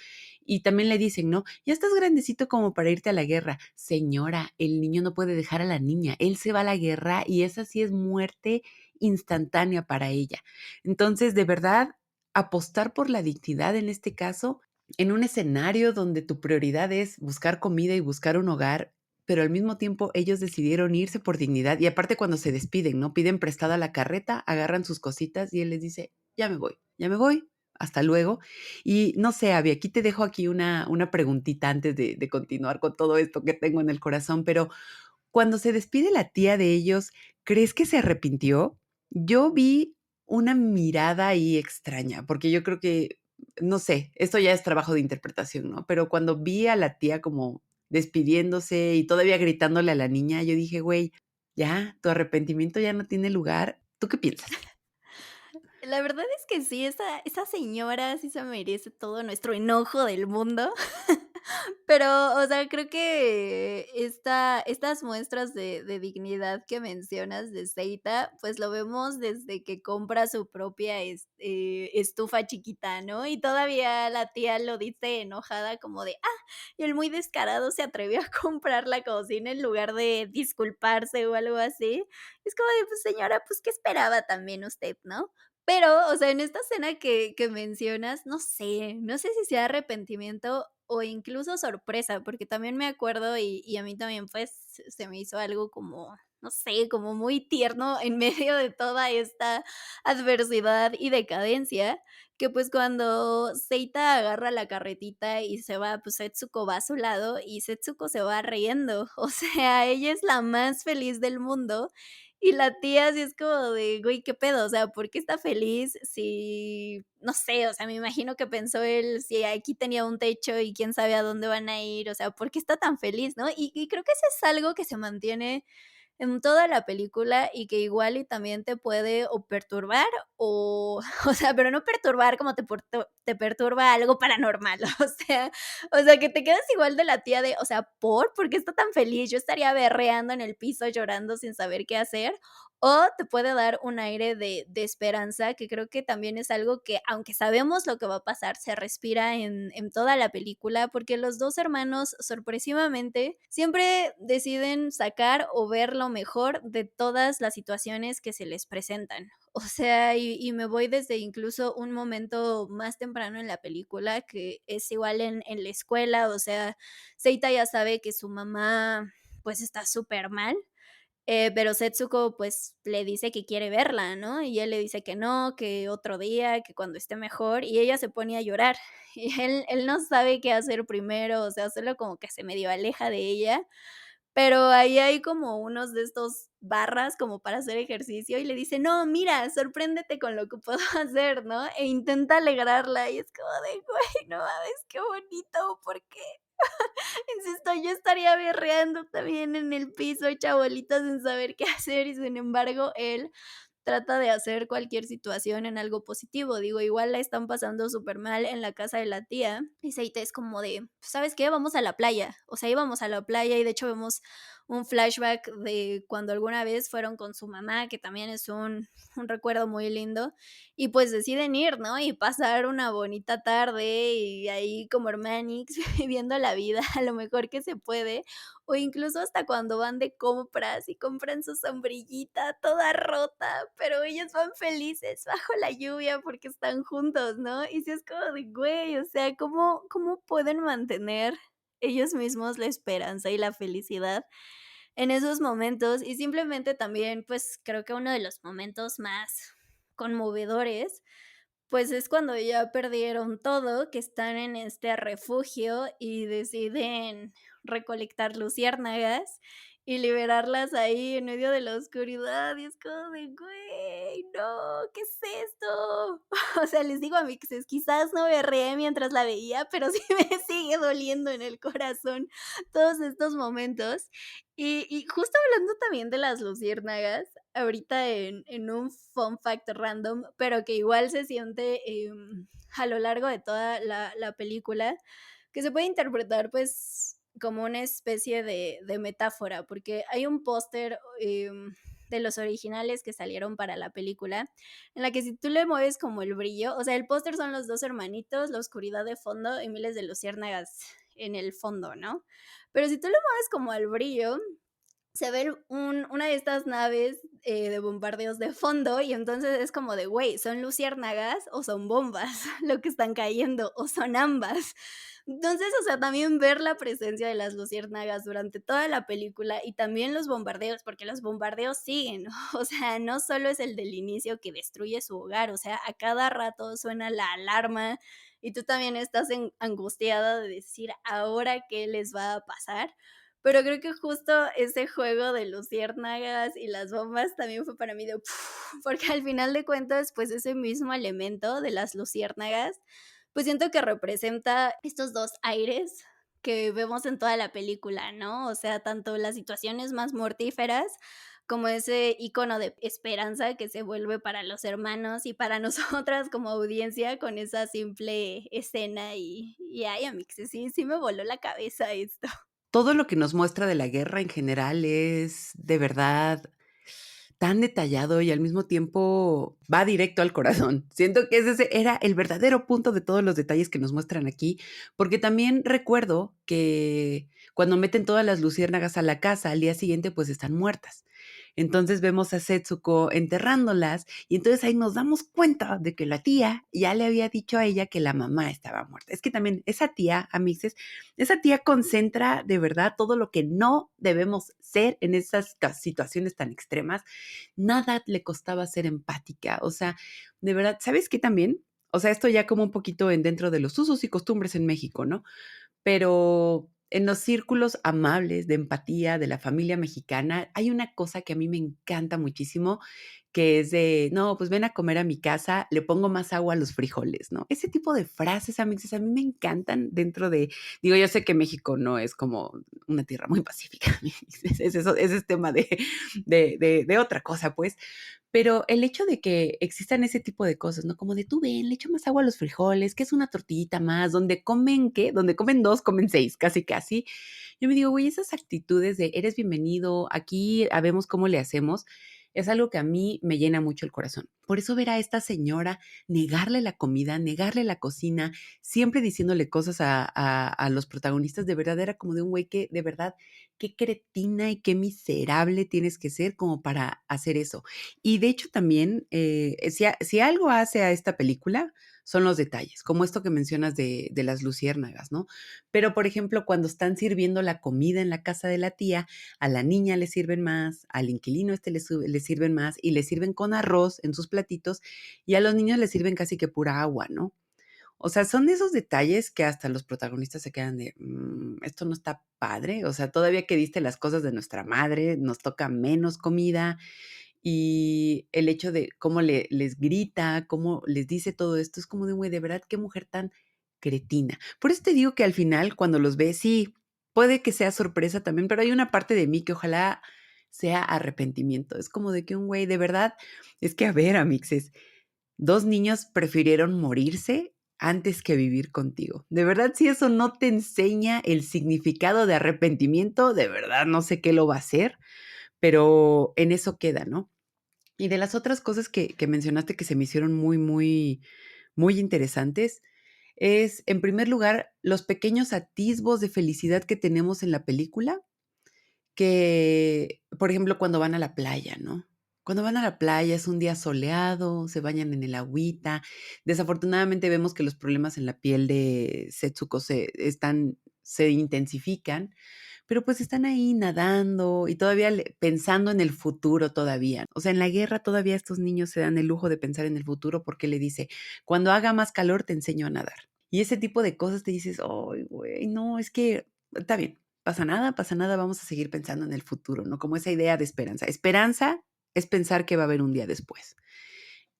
y también le dicen, ¿no? Ya estás grandecito como para irte a la guerra. Señora, el niño no puede dejar a la niña, él se va a la guerra y esa sí es muerte instantánea para ella. Entonces, de verdad, apostar por la dignidad en este caso, en un escenario donde tu prioridad es buscar comida y buscar un hogar, pero al mismo tiempo ellos decidieron irse por dignidad y aparte cuando se despiden, ¿no? Piden prestada la carreta, agarran sus cositas y él les dice, ya me voy, hasta luego. Y no sé, Abby, aquí te dejo aquí una preguntita antes de continuar con todo esto que tengo en el corazón, pero cuando se despide la tía de ellos, ¿crees que se arrepintió? Yo vi una mirada ahí extraña, porque yo creo que, no sé, esto ya es trabajo de interpretación, ¿no? Pero cuando vi a la tía como despidiéndose y todavía gritándole a la niña, yo dije, güey, ya, tu arrepentimiento ya no tiene lugar. ¿Tú qué piensas? La verdad es que sí, esa señora sí se merece todo nuestro enojo del mundo, Pero, o sea, creo que estas muestras de dignidad que mencionas de Seita, pues, lo vemos desde que compra su propia, estufa chiquita, ¿no? Y todavía la tía lo dice enojada como de: "Ah", y el muy descarado se atrevió a comprar la cocina en lugar de disculparse o algo así. Es como de: "Pues, señora, pues, ¿qué esperaba también usted?", ¿no? Pero, o sea, en esta escena que mencionas, no sé si sea arrepentimiento o incluso sorpresa, porque también me acuerdo y a mí también, pues, se me hizo algo como, no sé, como muy tierno en medio de toda esta adversidad y decadencia, que, pues, cuando Seita agarra la carretita y se va, pues, Setsuko va a su lado y Setsuko se va riendo, o sea, ella es la más feliz del mundo y la tía sí es como de: "Güey, ¿qué pedo?". O sea, ¿por qué está feliz si? No sé, o sea, me imagino que pensó él, si aquí tenía un techo y quién sabe a dónde van a ir, o sea, ¿por qué está tan feliz, no? Y creo que eso es algo que se mantiene en toda la película y que igual y también te puede o perturbar o o sea, pero no perturbar como te perturba algo paranormal, o sea, que te quedas igual de la tía de, o sea, ¿por qué está tan feliz? Yo estaría berreando en el piso, llorando sin saber qué hacer, o te puede dar un aire de esperanza, que creo que también es algo que, aunque sabemos lo que va a pasar, se respira en toda la película, porque los 2 hermanos, sorpresivamente, siempre deciden sacar o ver lo mejor de todas las situaciones que se les presentan. O sea, y me voy desde incluso un momento más temprano en la película, que es igual en la escuela, o sea, Seita ya sabe que su mamá, pues, está súper mal. Pero Setsuko, pues, le dice que quiere verla, ¿no? Y él le dice que no, que otro día, que cuando esté mejor, y ella se pone a llorar. Y él no sabe qué hacer primero, o sea, solo como que se medio aleja de ella, pero ahí hay como unos de estos barras como para hacer ejercicio, y le dice: "No, mira, sorpréndete con lo que puedo hacer", ¿no? E intenta alegrarla, y es como de: "Güey, no mames, qué bonito, ¿por qué?". Insisto, yo estaría berreando también en el piso, hecha bolita sin saber qué hacer, y sin embargo, él trata de hacer cualquier situación en algo positivo. Digo, igual la están pasando súper mal en la casa de la tía, y Seita es como de: "¿Sabes qué? Vamos a la playa". O sea, íbamos a la playa y de hecho vemos un flashback de cuando alguna vez fueron con su mamá, que también es un recuerdo muy lindo, y pues deciden ir, ¿no? Y pasar una bonita tarde y ahí como hermanix viviendo la vida a lo mejor que se puede, o incluso hasta cuando van de compras y compran su sombrillita toda rota, pero ellos van felices bajo la lluvia porque están juntos, ¿no? Y sí es como de, güey, o sea, ¿cómo pueden mantener ellos mismos la esperanza y la felicidad en esos momentos? Y simplemente también, pues, creo que uno de los momentos más conmovedores, pues, es cuando ya perdieron todo, que están en este refugio y deciden recolectar luciérnagas y liberarlas ahí en medio de la oscuridad, y es como de: "Güey, no, ¿qué es esto?". O sea, les digo a mis exes, quizás no berreé mientras la veía, pero sí me sigue doliendo en el corazón todos estos momentos. Y justo hablando también de las luciérnagas, ahorita en un fun fact random, pero que igual se siente, a lo largo de toda la película, que se puede interpretar, pues, como una especie de metáfora, porque hay un póster, de los originales que salieron para la película, en la que si tú le mueves como el brillo, o sea, el póster son los 2 hermanitos, la oscuridad de fondo y miles de luciérnagas en el fondo, ¿no? Pero si tú le mueves como el brillo, se ve una de estas naves, de bombardeos de fondo, y entonces es como de, güey, ¿son luciérnagas o son bombas lo que están cayendo, o son ambas? Entonces, o sea, también ver la presencia de las luciérnagas durante toda la película y también los bombardeos, porque los bombardeos siguen, ¿no? O sea, no solo es el del inicio que destruye su hogar, o sea, a cada rato suena la alarma y tú también estás angustiada de decir, ¿ahora qué les va a pasar? Pero creo que justo ese juego de luciérnagas y las bombas también fue para mí de porque al final de cuentas, pues, ese mismo elemento de las luciérnagas, pues, siento que representa estos 2 aires que vemos en toda la película, ¿no? O sea, tanto las situaciones más mortíferas como ese icono de esperanza que se vuelve para los hermanos y para nosotras como audiencia con esa simple escena y ay, amixes, sí me voló la cabeza esto. Todo lo que nos muestra de la guerra en general es de verdad tan detallado y al mismo tiempo va directo al corazón. Siento que ese era el verdadero punto de todos los detalles que nos muestran aquí, porque también recuerdo que cuando meten todas las luciérnagas a la casa, al día siguiente, pues están muertas. Entonces vemos a Setsuko enterrándolas y entonces ahí nos damos cuenta de que la tía ya le había dicho a ella que la mamá estaba muerta. Es que también esa tía, amixes, esa tía concentra de verdad todo lo que no debemos ser en esas situaciones tan extremas. Nada le costaba ser empática. O sea, de verdad, ¿sabes qué también? O sea, esto ya como un poquito en dentro de los usos y costumbres en México, ¿no? Pero en los círculos amables de empatía de la familia mexicana, hay una cosa que a mí me encanta muchísimo, que es de: "No, pues ven a comer a mi casa, le pongo más agua a los frijoles", ¿no? Ese tipo de frases, amixes, a mí me encantan dentro de digo, yo sé que México no es como una tierra muy pacífica, es eso ese es tema de otra cosa, pues, pero el hecho de que existan ese tipo de cosas, ¿no? Como de tú ven, le echo más agua a los frijoles, que es una tortillita más, donde comen, ¿qué? Donde comen 2 comen 6 casi, casi. Yo me digo, güey, esas actitudes de eres bienvenido, aquí habemos cómo le hacemos, es algo que a mí me llena mucho el corazón. Por eso ver a esta señora negarle la comida, negarle la cocina, siempre diciéndole cosas a los protagonistas, de verdad era como de un güey que, de verdad, qué cretina y qué miserable tienes que ser como para hacer eso. Y de hecho también, si algo hace a esta película, son los detalles, como esto que mencionas de las luciérnagas, ¿no? Pero, por ejemplo, cuando están sirviendo la comida en la casa de la tía, a la niña le sirven más, al inquilino este le sirven más y le sirven con arroz en sus platitos y a los niños les sirven casi que pura agua, ¿no? O sea, son de esos detalles que hasta los protagonistas se quedan de, esto no está padre, o sea, todavía que diste las cosas de nuestra madre, nos toca menos comida y el hecho de cómo les grita, cómo les dice todo esto, es como de, güey, de verdad, qué mujer tan cretina. Por eso te digo que al final, cuando los ves, sí, puede que sea sorpresa también, pero hay una parte de mí que ojalá sea arrepentimiento. Es como de que un güey, de verdad, es que a ver, amixes, 2 niños prefirieron morirse antes que vivir contigo. De verdad, si eso no te enseña el significado de arrepentimiento, de verdad no sé qué lo va a hacer, pero en eso queda, ¿no? Y de las otras cosas que mencionaste que se me hicieron muy, muy, muy interesantes, es, en primer lugar, los pequeños atisbos de felicidad que tenemos en la película, que, por ejemplo, cuando van a la playa, ¿no? Cuando van a la playa es un día soleado, se bañan en el agüita. Desafortunadamente vemos que los problemas en la piel de Setsuko se intensifican, pero pues están ahí nadando y todavía pensando en el futuro todavía. O sea, en la guerra todavía estos niños se dan el lujo de pensar en el futuro porque le dice, cuando haga más calor te enseño a nadar. Y ese tipo de cosas te dices, ay, güey, no, es que está bien, pasa nada, vamos a seguir pensando en el futuro, ¿no? Como esa idea de esperanza. Esperanza es pensar que va a haber un día después.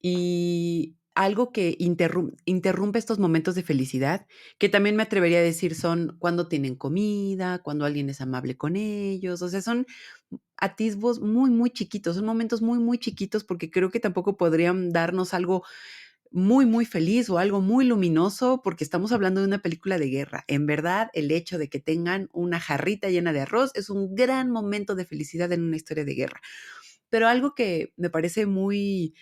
Y algo que interrumpe estos momentos de felicidad, que también me atrevería a decir son cuando tienen comida, cuando alguien es amable con ellos, o sea, son atisbos muy, muy chiquitos, son momentos muy, muy chiquitos porque creo que tampoco podrían darnos algo muy, muy feliz o algo muy luminoso porque estamos hablando de una película de guerra. En verdad, el hecho de que tengan una jarrita llena de arroz es un gran momento de felicidad en una historia de guerra. Pero algo que me parece muy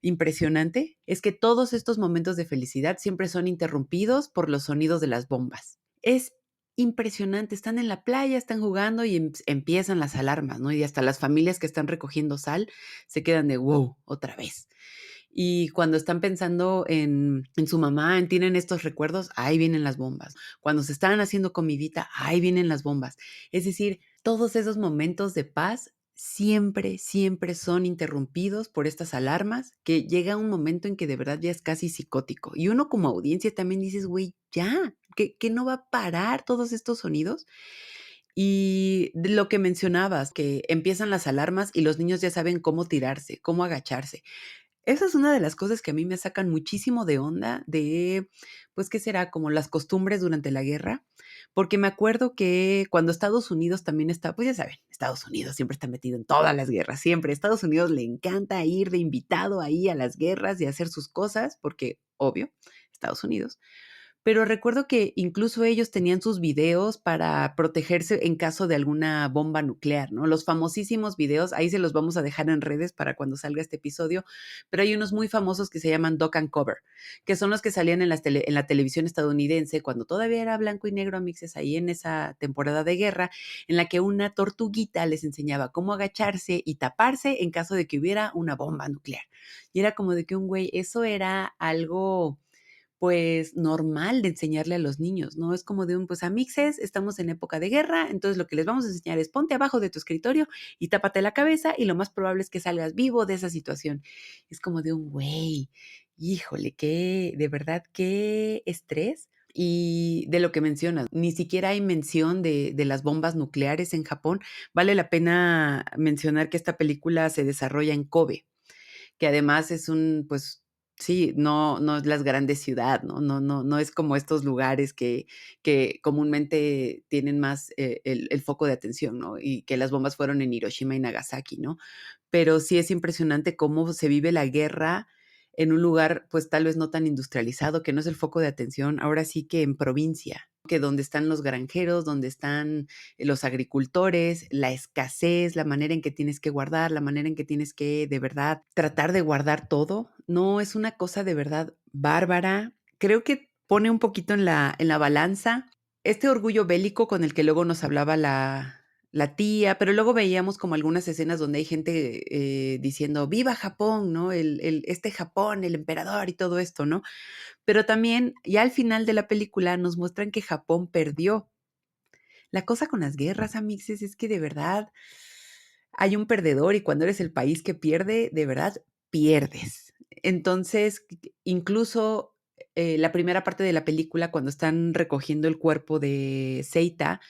impresionante es que todos estos momentos de felicidad siempre son interrumpidos por los sonidos de las bombas. Es impresionante, están en la playa, están jugando y empiezan las alarmas, ¿no? Y hasta las familias que están recogiendo sal se quedan de, wow, otra vez. Y cuando están pensando en su mamá, tienen estos recuerdos, ahí vienen las bombas. Cuando se están haciendo comidita, ahí vienen las bombas. Es decir, todos esos momentos de paz siempre, siempre son interrumpidos por estas alarmas que llega un momento en que de verdad ya es casi psicótico. Y uno como audiencia también dices, güey, ya, que no va a parar todos estos sonidos. Y de lo que mencionabas, que empiezan las alarmas y los niños ya saben cómo tirarse, cómo agacharse. Esa es una de las cosas que a mí me sacan muchísimo de onda de, pues, ¿qué será? Como las costumbres durante la guerra, porque me acuerdo que cuando Estados Unidos también está, pues, ya saben, Estados Unidos siempre está metido en todas las guerras, siempre. A Estados Unidos le encanta ir de invitado ahí a las guerras y hacer sus cosas, porque, obvio, Estados Unidos. Pero recuerdo que incluso ellos tenían sus videos para protegerse en caso de alguna bomba nuclear, ¿no? Los famosísimos videos, ahí se los vamos a dejar en redes para cuando salga este episodio, pero hay unos muy famosos que se llaman Duck and Cover, que son los que salían en la televisión estadounidense cuando todavía era blanco y negro, amixes, ahí en esa temporada de guerra, en la que una tortuguita les enseñaba cómo agacharse y taparse en caso de que hubiera una bomba nuclear. Y era como de que un güey, eso era algo pues, normal de enseñarle a los niños, ¿no? Es como de un, pues, amixes, estamos en época de guerra, entonces lo que les vamos a enseñar es ponte abajo de tu escritorio y tápate la cabeza y lo más probable es que salgas vivo de esa situación. Es como de un güey, híjole, qué, de verdad, qué estrés. Y de lo que mencionas, ni siquiera hay mención de las bombas nucleares en Japón. Vale la pena mencionar que esta película se desarrolla en Kobe, que además es un, pues, sí, no es las grandes ciudad, no es como estos lugares que comúnmente tienen más, el foco de atención, ¿no? Y que las bombas fueron en Hiroshima y Nagasaki, ¿no? Pero sí es impresionante cómo se vive la guerra en un lugar, pues, tal vez no tan industrializado, que no es el foco de atención, ahora sí que en provincia, que donde están los granjeros, donde están los agricultores, la escasez, la manera en que tienes que guardar, la manera en que tienes que, de verdad, tratar de guardar todo. No, es una cosa de verdad bárbara. Creo que pone un poquito en la balanza este orgullo bélico con el que luego nos hablaba la tía, pero luego veíamos como algunas escenas donde hay gente, diciendo: "Viva Japón", ¿no? El este Japón, el emperador y todo esto, ¿no? Pero también, ya al final de la película nos muestran que Japón perdió. La cosa con las guerras, amixes, es que de verdad hay un perdedor y cuando eres el país que pierde, de verdad pierdes. Entonces, incluso, la primera parte de la película, cuando están recogiendo el cuerpo de Seita,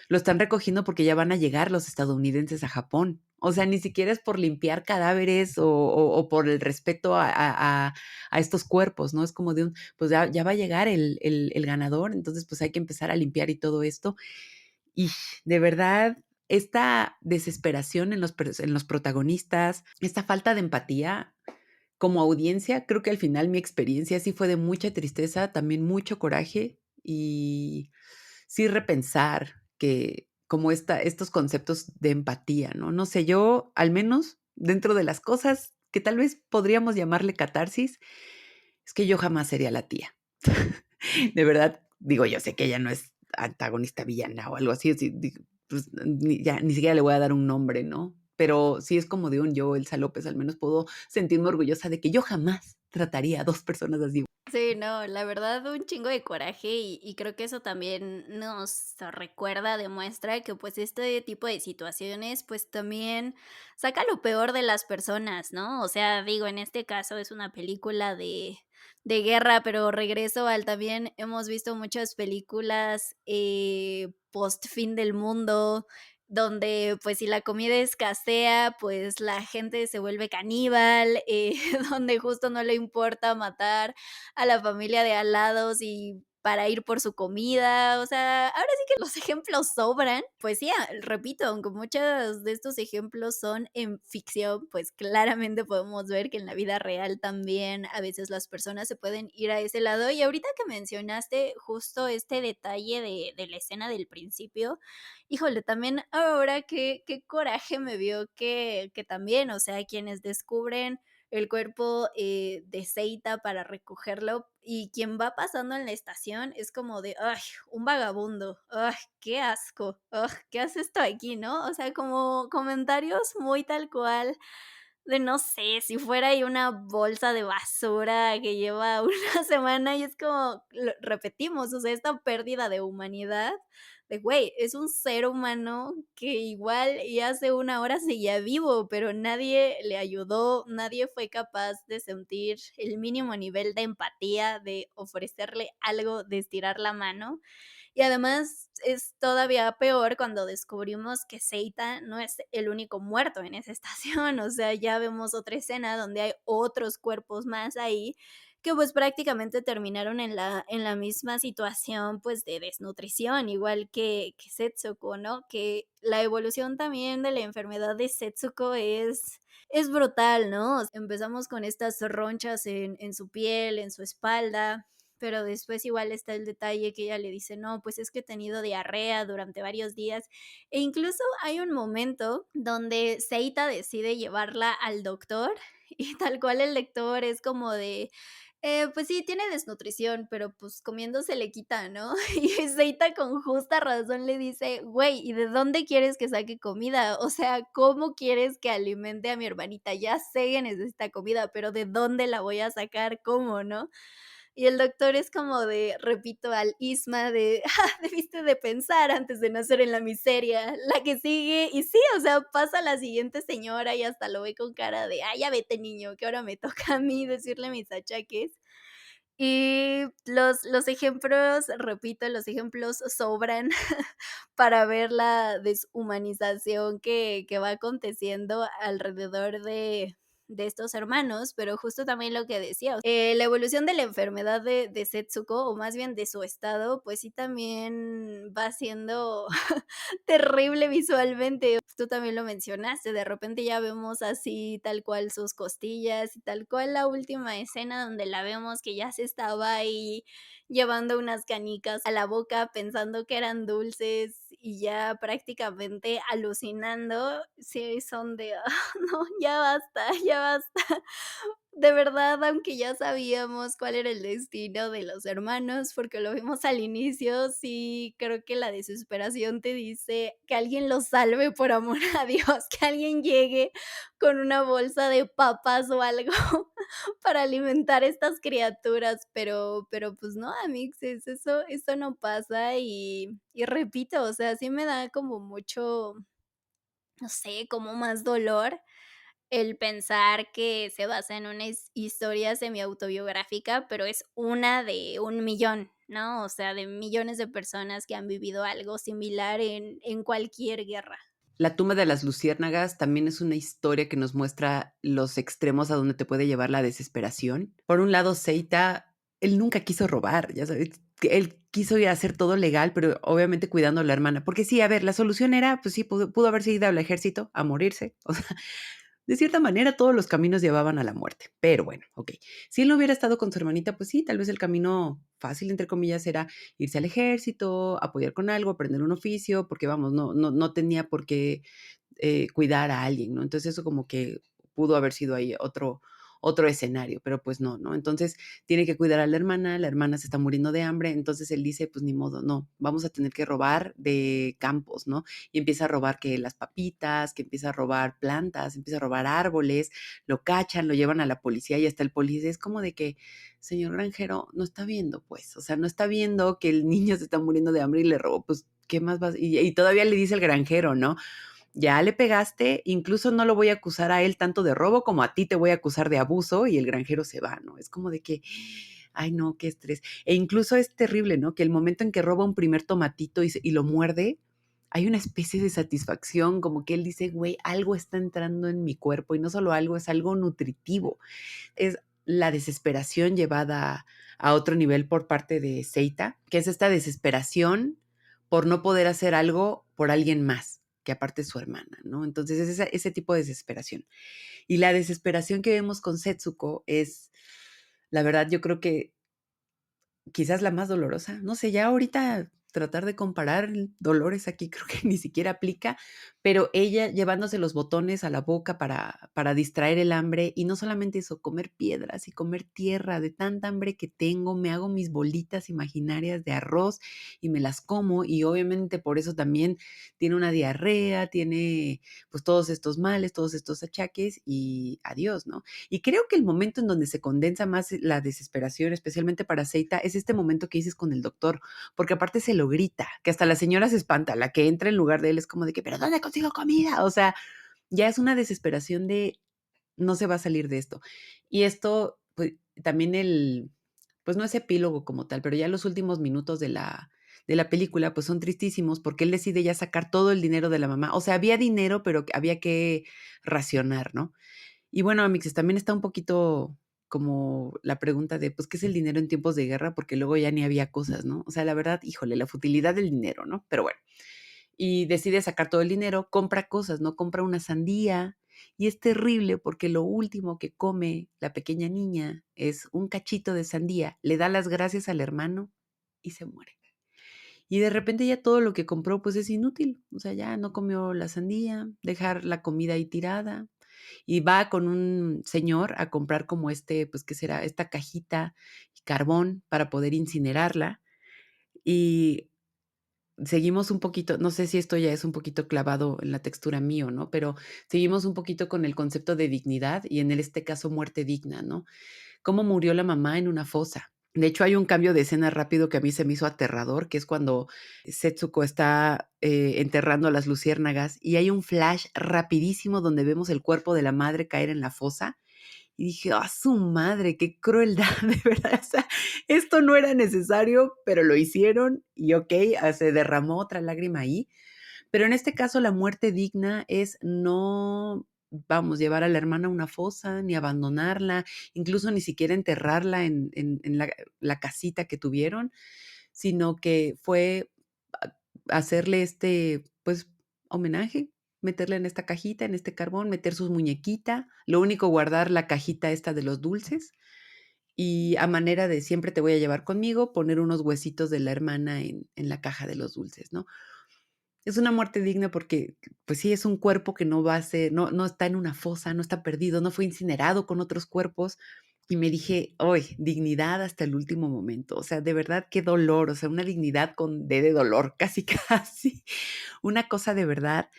lo están recogiendo porque ya van a llegar los estadounidenses a Japón. O sea, ni siquiera es por limpiar cadáveres o por el respeto a estos cuerpos, ¿no? Es como de un, pues ya va a llegar el ganador, entonces pues hay que empezar a limpiar y todo esto. Y de verdad, esta desesperación en los protagonistas, esta falta de empatía, como audiencia, creo que al final mi experiencia sí fue de mucha tristeza, también mucho coraje y sí repensar que como estos conceptos de empatía, ¿no? No sé, yo al menos dentro de las cosas que tal vez podríamos llamarle catarsis, es que yo jamás sería la tía. De verdad, digo, yo sé que ella no es antagonista villana o algo así, pues, ni siquiera le voy a dar un nombre, ¿no? Pero sí es como de un yo, Elsa López, al menos puedo sentirme orgullosa de que yo jamás trataría a 2 personas así. Sí, no, la verdad un chingo de coraje y creo que eso también nos recuerda, demuestra que pues este tipo de situaciones pues también saca lo peor de las personas, ¿no? O sea, digo, en este caso es una película de guerra, pero regreso al también hemos visto muchas películas post fin del mundo, donde pues si la comida escasea, pues la gente se vuelve caníbal, donde justo no le importa matar a la familia de al lado y para ir por su comida, o sea, ahora sí que los ejemplos sobran. Pues sí, repito, aunque muchos de estos ejemplos son en ficción, pues claramente podemos ver que en la vida real también a veces las personas se pueden ir a ese lado. Y ahorita que mencionaste justo este detalle de la escena del principio, híjole, también ahora qué coraje me vio que también, o sea, quienes descubren el cuerpo, de Seita para recogerlo, y quien va pasando en la estación es como de: "Ay, un vagabundo, ay, qué asco, ¿qué hace esto aquí?", ¿no? O sea, como comentarios muy tal cual de, no sé, si fuera ahí una bolsa de basura que lleva una semana y es como, lo repetimos, o sea, esta pérdida de humanidad de, güey, es un ser humano que igual y hace una hora seguía vivo, pero nadie le ayudó, nadie fue capaz de sentir el mínimo nivel de empatía, de ofrecerle algo, de estirar la mano. Y además es todavía peor cuando descubrimos que Seita no es el único muerto en esa estación, o sea, ya vemos otra escena donde hay otros cuerpos más ahí que pues prácticamente terminaron en la misma situación pues de desnutrición, igual que Setsuko, ¿no? Que la evolución también de la enfermedad de Setsuko es brutal, ¿no? Empezamos con estas ronchas en su piel, en su espalda, pero después igual está el detalle que ella le dice, no, pues es que he tenido diarrea durante varios días. E incluso hay un momento donde Seita decide llevarla al doctor y tal cual el lector es como de, pues sí, tiene desnutrición, pero pues comiendo se le quita, ¿no? Y Seita con justa razón le dice, güey, ¿y de dónde quieres que saque comida? O sea, ¿cómo quieres que alimente a mi hermanita? Ya sé que necesita comida, pero ¿de dónde la voy a sacar? ¿Cómo, no? Y el doctor es como de, repito, al Isma de, debiste de pensar antes de nacer en la miseria, la que sigue, y sí, o sea, pasa la siguiente señora y hasta lo ve con cara de, ya vete niño, que ahora me toca a mí decirle mis achaques. Y los ejemplos, repito, los ejemplos sobran para ver la deshumanización que va aconteciendo alrededor de estos hermanos, pero justo también lo que decía, la evolución de la enfermedad de Setsuko, o más bien de su estado, pues sí también va siendo terrible visualmente. Tú también lo mencionaste, de repente ya vemos así tal cual sus costillas y tal cual la última escena donde la vemos que ya se estaba ahí llevando unas canicas a la boca pensando que eran dulces y ya prácticamente alucinando, sí son de, no, ya basta, ya basta. De verdad, aunque ya sabíamos cuál era el destino de los hermanos, porque lo vimos al inicio, sí creo que la desesperación te dice que alguien los salve por amor a Dios, que alguien llegue con una bolsa de papas o algo para alimentar estas criaturas, pero pues no, amixes, eso no pasa y repito, o sea, sí me da como mucho, no sé, como más dolor el pensar que se basa en una historia semiautobiográfica, pero es una de un millón, ¿no? O sea, de millones de personas que han vivido algo similar en cualquier guerra. La tumba de las luciérnagas también es una historia que nos muestra los extremos a donde te puede llevar la desesperación. Por un lado, Seita, él nunca quiso robar, ya sabes, que él quiso ir a hacer todo legal, pero obviamente cuidando a la hermana. Porque sí, a ver, la solución era, pues sí, pudo haberse ido al ejército a morirse. O sea, de cierta manera, todos los caminos llevaban a la muerte. Pero bueno, ok. Si él no hubiera estado con su hermanita, pues sí, tal vez el camino fácil, entre comillas, era irse al ejército, apoyar con algo, aprender un oficio, porque vamos, no tenía por qué cuidar a alguien, ¿no? Entonces eso como que pudo haber sido ahí otro escenario, pero pues no, ¿no? Entonces tiene que cuidar a la hermana se está muriendo de hambre, entonces él dice, pues ni modo, no, vamos a tener que robar de campos, ¿no? Y empieza a robar que las papitas, que empieza a robar plantas, empieza a robar árboles, lo cachan, lo llevan a la policía y hasta el policía es como de que, señor granjero, no está viendo, pues, o sea, no está viendo que el niño se está muriendo de hambre y le robó, pues, ¿qué más vas? Y todavía le dice el granjero, ¿no? Ya le pegaste, incluso no lo voy a acusar a él tanto de robo como a ti te voy a acusar de abuso y el granjero se va, ¿no? Es como de que, ay no, qué estrés. E incluso es terrible, ¿no? Que el momento en que roba un primer tomatito y lo muerde, hay una especie de satisfacción, como que él dice, güey, algo está entrando en mi cuerpo y no solo algo, es algo nutritivo. Es la desesperación llevada a otro nivel por parte de Seita, que es esta desesperación por no poder hacer algo por alguien más que aparte es su hermana, ¿no? Entonces es ese tipo de desesperación. Y la desesperación que vemos con Setsuko es, la verdad, yo creo que quizás la más dolorosa. No sé, ya ahorita tratar de comparar dolores aquí creo que ni siquiera aplica, pero ella llevándose los botones a la boca para distraer el hambre y no solamente eso, comer piedras y comer tierra, de tanta hambre que tengo, me hago mis bolitas imaginarias de arroz y me las como y obviamente por eso también tiene una diarrea, tiene pues todos estos males, todos estos achaques y adiós, ¿no? Y creo que el momento en donde se condensa más la desesperación, especialmente para Seita, es este momento que dices con el doctor, porque aparte se lo grita, que hasta la señora se espanta, la que entra en lugar de él es como de que, pero ¿dónde consigo comida? O sea, ya es una desesperación de no se va a salir de esto. Y esto, pues también pues no es epílogo como tal, pero ya los últimos minutos de la película, pues, son tristísimos porque él decide ya sacar todo el dinero de la mamá. O sea, había dinero, pero había que racionar, ¿no? Y bueno, Amixes, también está un poquito como la pregunta de, pues, ¿qué es el dinero en tiempos de guerra? Porque luego ya ni había cosas, ¿no? O sea, la verdad, híjole, la futilidad del dinero, ¿no? Pero bueno, y decide sacar todo el dinero, compra cosas, ¿no? Compra una sandía y es terrible porque lo último que come la pequeña niña es un cachito de sandía, le da las gracias al hermano y se muere. Y de repente ya todo lo que compró, pues, es inútil. O sea, ya no comió la sandía, dejar la comida ahí tirada, y va con un señor a comprar como pues, ¿qué será? Esta cajita y carbón para poder incinerarla. Y seguimos un poquito, no sé si esto ya es un poquito clavado en la textura mío, ¿no? Pero seguimos un poquito con el concepto de dignidad y en este caso muerte digna, ¿no? Cómo murió la mamá en una fosa. De hecho, hay un cambio de escena rápido que a mí se me hizo aterrador, que es cuando Setsuko está, enterrando a las luciérnagas, y hay un flash rapidísimo donde vemos el cuerpo de la madre caer en la fosa, y dije: "¡Ah, su madre! ¡Qué crueldad!", de verdad, o sea, esto no era necesario, pero lo hicieron y okey, se derramó otra lágrima ahí. Pero en este caso, la muerte digna es no, vamos, llevar a la hermana a una fosa, ni abandonarla, incluso ni siquiera enterrarla en la casita que tuvieron, sino que fue ha hacerle pues, homenaje, meterla en esta cajita, en este carbón, meter sus muñequita, lo único guardar la cajita esta de los dulces, y a manera de siempre te voy a llevar conmigo, poner unos huesitos de la hermana en la caja de los dulces, ¿no? Es una muerte digna porque, pues sí, es un cuerpo que no va a ser no está en una fosa, no está perdido, no fue incinerado con otros cuerpos. Y me dije: "Ay, dignidad hasta el último momento". O sea, de verdad, qué dolor, o sea, una dignidad con D de dolor, casi, casi. Una cosa de verdad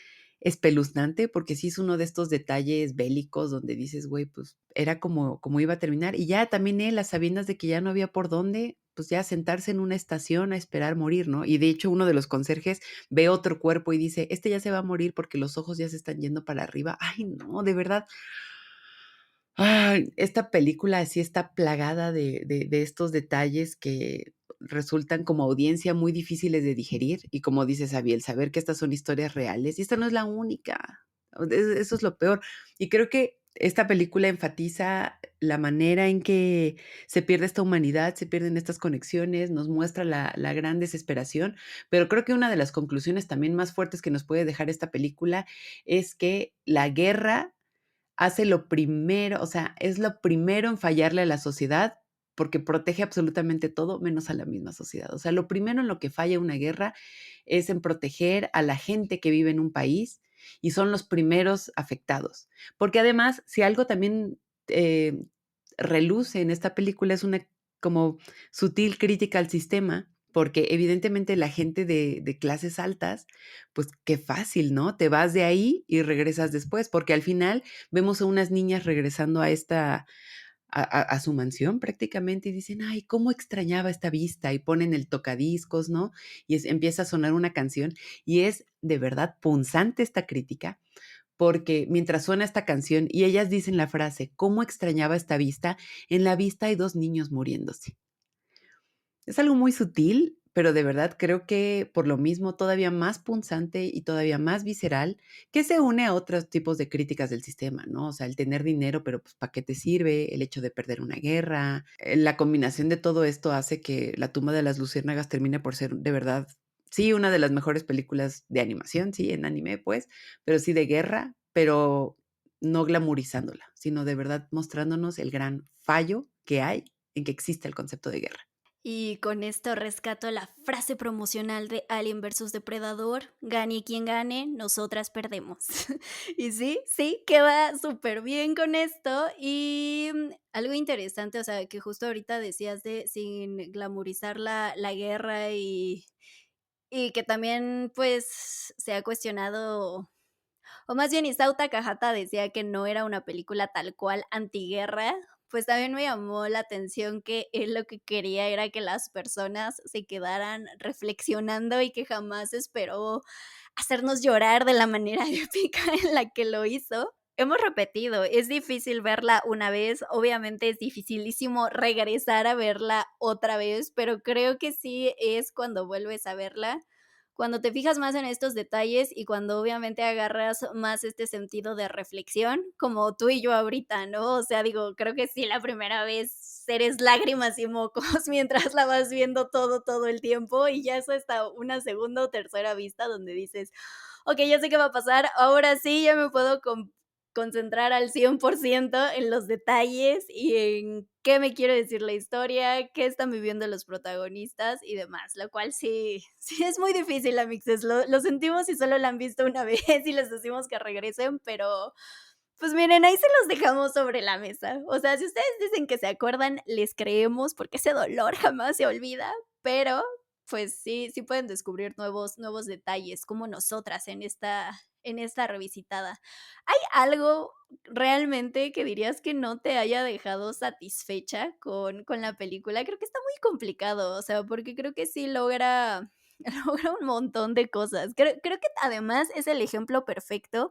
espeluznante, porque sí es uno de estos detalles bélicos donde dices: "Güey, pues era como iba a terminar". Y ya también él, a sabiendas de que ya no había por dónde, pues ya sentarse en una estación a esperar morir, ¿no? Y de hecho, uno de los conserjes ve otro cuerpo y dice: "Este ya se va a morir porque los ojos ya se están yendo para arriba". Ay, no, de verdad. Ay, esta película sí está plagada de estos detalles que resultan como audiencia muy difíciles de digerir, y como dice Abby, saber que estas son historias reales, y esta no es la única. Eso es lo peor. Y creo que esta película enfatiza la manera en que se pierde esta humanidad, se pierden estas conexiones, nos muestra la gran desesperación, pero creo que una de las conclusiones también más fuertes que nos puede dejar esta película es que la guerra hace lo primero, o sea, es lo primero en fallarle a la sociedad, porque protege absolutamente todo, menos a la misma sociedad. O sea, lo primero en lo que falla una guerra es en proteger a la gente que vive en un país, y son los primeros afectados. Porque además, si algo también, eh, reluce en esta película, es una como sutil crítica al sistema, porque evidentemente la gente de clases altas, pues qué fácil, ¿no? Te vas de ahí y regresas después, porque al final vemos a unas niñas regresando a esta a su mansión prácticamente y dicen: "Ay, cómo extrañaba esta vista", y ponen el tocadiscos, ¿no? Y empieza a sonar una canción, y es de verdad punzante esta crítica, porque mientras suena esta canción y ellas dicen la frase: "¿Cómo extrañaba esta vista?", en la vista hay 2 niños muriéndose. Es algo muy sutil, pero de verdad creo que por lo mismo todavía más punzante y todavía más visceral, que se une a otros tipos de críticas del sistema, ¿no? O sea, el tener dinero, pero pues ¿para qué te sirve? El hecho de perder una guerra. La combinación de todo esto hace que La tumba de las luciérnagas termine por ser de verdad, sí, una de las mejores películas de animación, sí, en anime, pues, pero sí de guerra, pero no glamorizándola, sino de verdad mostrándonos el gran fallo que hay en que existe el concepto de guerra. Y con esto rescato la frase promocional de Alien versus Depredador: "Gane quien gane, nosotras perdemos". Y sí, sí, queda súper bien con esto. Y, algo interesante, o sea, que justo ahorita decías de sin glamorizar la guerra y que también, pues, se ha cuestionado, o más bien Isao Takahata decía que no era una película tal cual antiguerra. Pues también me llamó la atención que él lo que quería era que las personas se quedaran reflexionando y que jamás esperó hacernos llorar de la manera épica en la que lo hizo. hemos repetido, es difícil verla una vez, obviamente es dificilísimo regresar a verla otra vez, pero creo que sí es cuando vuelves a verla, cuando te fijas más en estos detalles y cuando obviamente agarras más este sentido de reflexión, como tú y yo ahorita, ¿no? O sea, digo, creo que sí, la primera vez eres lágrimas y mocos mientras la vas viendo todo el tiempo y ya es hasta una segunda o tercera vista donde dices, ok, ya sé qué va a pasar, ahora sí ya me puedo concentrar al 100% en los detalles y en qué me quiere decir la historia, qué están viviendo los protagonistas y demás, lo cual sí, sí es muy difícil, amixes, lo sentimos si solo la han visto una vez y les decimos que regresen, pero pues miren, ahí se los dejamos sobre la mesa. O sea, si ustedes dicen que se acuerdan, les creemos porque ese dolor jamás se olvida, pero pues sí, sí pueden descubrir nuevos detalles, como nosotras en esta revisitada. ¿Hay algo realmente que dirías que no te haya dejado satisfecha con la película? Creo que está muy complicado, o sea, porque creo que sí logra logra un montón de cosas. Creo que además es el ejemplo perfecto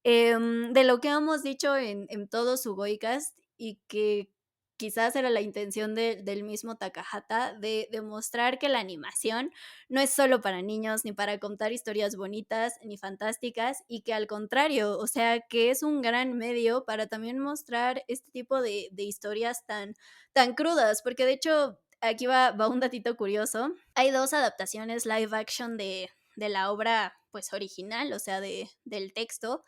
de lo que hemos dicho en todo su Boycast y que quizás era la intención del mismo Takahata de demostrar que la animación no es solo para niños, ni para contar historias bonitas, ni fantásticas, y que al contrario, o sea, que es un gran medio para también mostrar este tipo de historias tan crudas, porque de hecho, aquí va un datito curioso. Hay 2 adaptaciones live action de la obra, pues, original, o sea, del texto.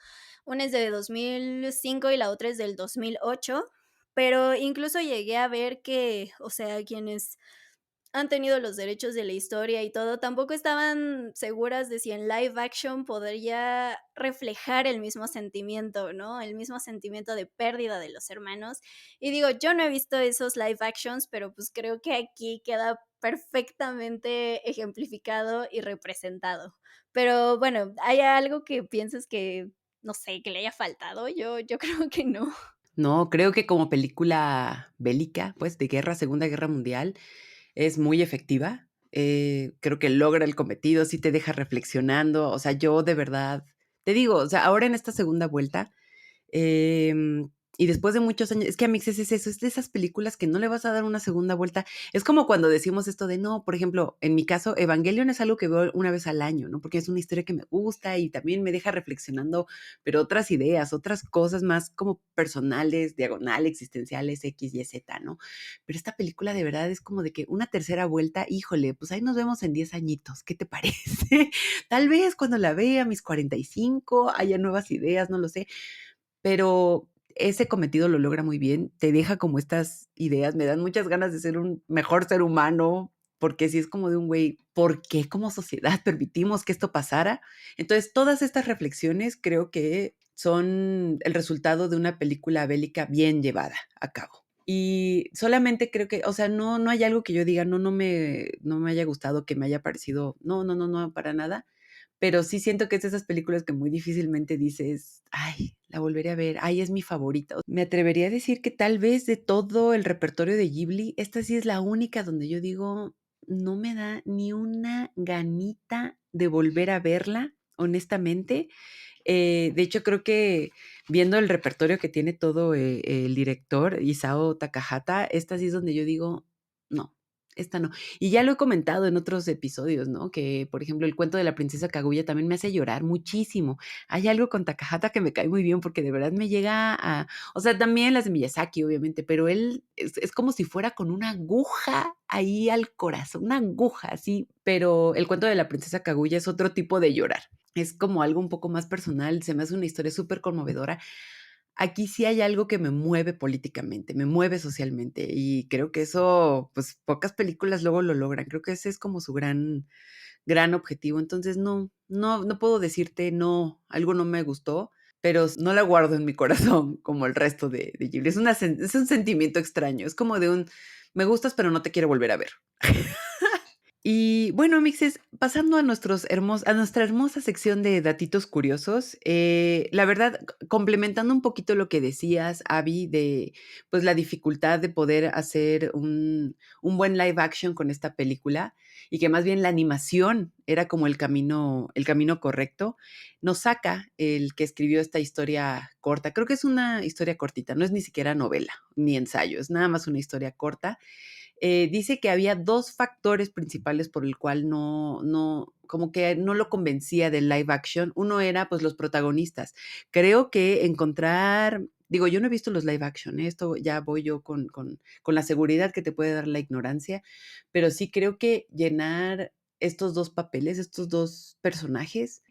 Una es de 2005 y la otra es del 2008, pero incluso llegué a ver que, o sea, quienes han tenido los derechos de la historia y todo, tampoco estaban seguras de si en live action podría reflejar el mismo sentimiento, ¿no? El mismo sentimiento de pérdida de los hermanos. Y digo, yo no he visto esos live actions, pero pues creo que aquí queda perfectamente ejemplificado y representado. Pero bueno, ¿hay algo que pienses que, no sé, que le haya faltado? Yo creo que no. No, creo que como película bélica, pues, de guerra, Segunda Guerra Mundial, es muy efectiva. Creo que logra el cometido, sí te deja reflexionando. O sea, yo de verdad te digo, o sea, ahora en esta segunda vuelta, Em, y después de muchos años, es que Amixes es eso, es de esas películas que no le vas a dar una segunda vuelta. Es como cuando decimos esto de no, por ejemplo, en mi caso, Evangelion es algo que veo una vez al año, ¿no? Porque es una historia que me gusta y también me deja reflexionando, pero otras ideas, otras cosas más como personales, diagonal, existenciales, X, Y, Z, ¿no? Pero esta película de verdad es como de que una tercera vuelta, híjole, pues ahí nos vemos en 10 añitos, ¿qué te parece? Tal vez cuando la vea a mis 45 haya nuevas ideas, no lo sé, pero ese cometido lo logra muy bien, te deja como estas ideas, me dan muchas ganas de ser un mejor ser humano, porque si es como de un güey, ¿por qué como sociedad permitimos que esto pasara? Entonces, todas estas reflexiones creo que son el resultado de una película bélica bien llevada a cabo. Y solamente creo que, o sea, no hay algo que yo diga, no me haya gustado, que me haya parecido, no, para nada, pero sí siento que es de esas películas que muy difícilmente dices: "Ay, la volveré a ver, ay, es mi favorita". Me atrevería a decir que tal vez de todo el repertorio de Ghibli, esta sí es la única donde yo digo: "No me da ni una ganita de volver a verla", honestamente. De hecho, creo que viendo el repertorio que tiene todo, el director, Isao Takahata, esta sí es donde yo digo: "No, esta no". Y ya lo he comentado en otros episodios, ¿no? Que, por ejemplo, el cuento de la princesa Kaguya también me hace llorar muchísimo. Hay algo con Takahata que me cae muy bien, porque de verdad me llega a, o sea, también las de Miyazaki, obviamente, pero él es como si fuera con una aguja ahí al corazón, una aguja así, pero el cuento de la princesa Kaguya es otro tipo de llorar. Es como algo un poco más personal, se me hace una historia súper conmovedora. Aquí sí hay algo que me mueve políticamente, me mueve socialmente, y creo que eso, pues, pocas películas luego lo logran. Creo que ese es como su gran objetivo. Entonces, no puedo decirte: "No, algo no me gustó", pero no la guardo en mi corazón como el resto de Ghibli. Es un sentimiento extraño, es como de un: "Me gustas, pero no te quiero volver a ver". Y bueno, Mixes, pasando a a nuestra hermosa sección de datitos curiosos, la verdad, complementando un poquito lo que decías, Abby, de pues la dificultad de poder hacer un buen live action con esta película y que más bien la animación era como el camino correcto, nos saca el que escribió esta historia corta. Creo que es una historia cortita, no es ni siquiera novela ni ensayo, es nada más una historia corta. Dice que había 2 factores principales por el cual como que no lo convencía del live action. Uno era, pues, los protagonistas. Creo que encontrar digo, yo no he visto los live action, esto ya voy yo con la seguridad que te puede dar la ignorancia, pero sí creo que llenar estos 2 papeles, estos 2 personajes,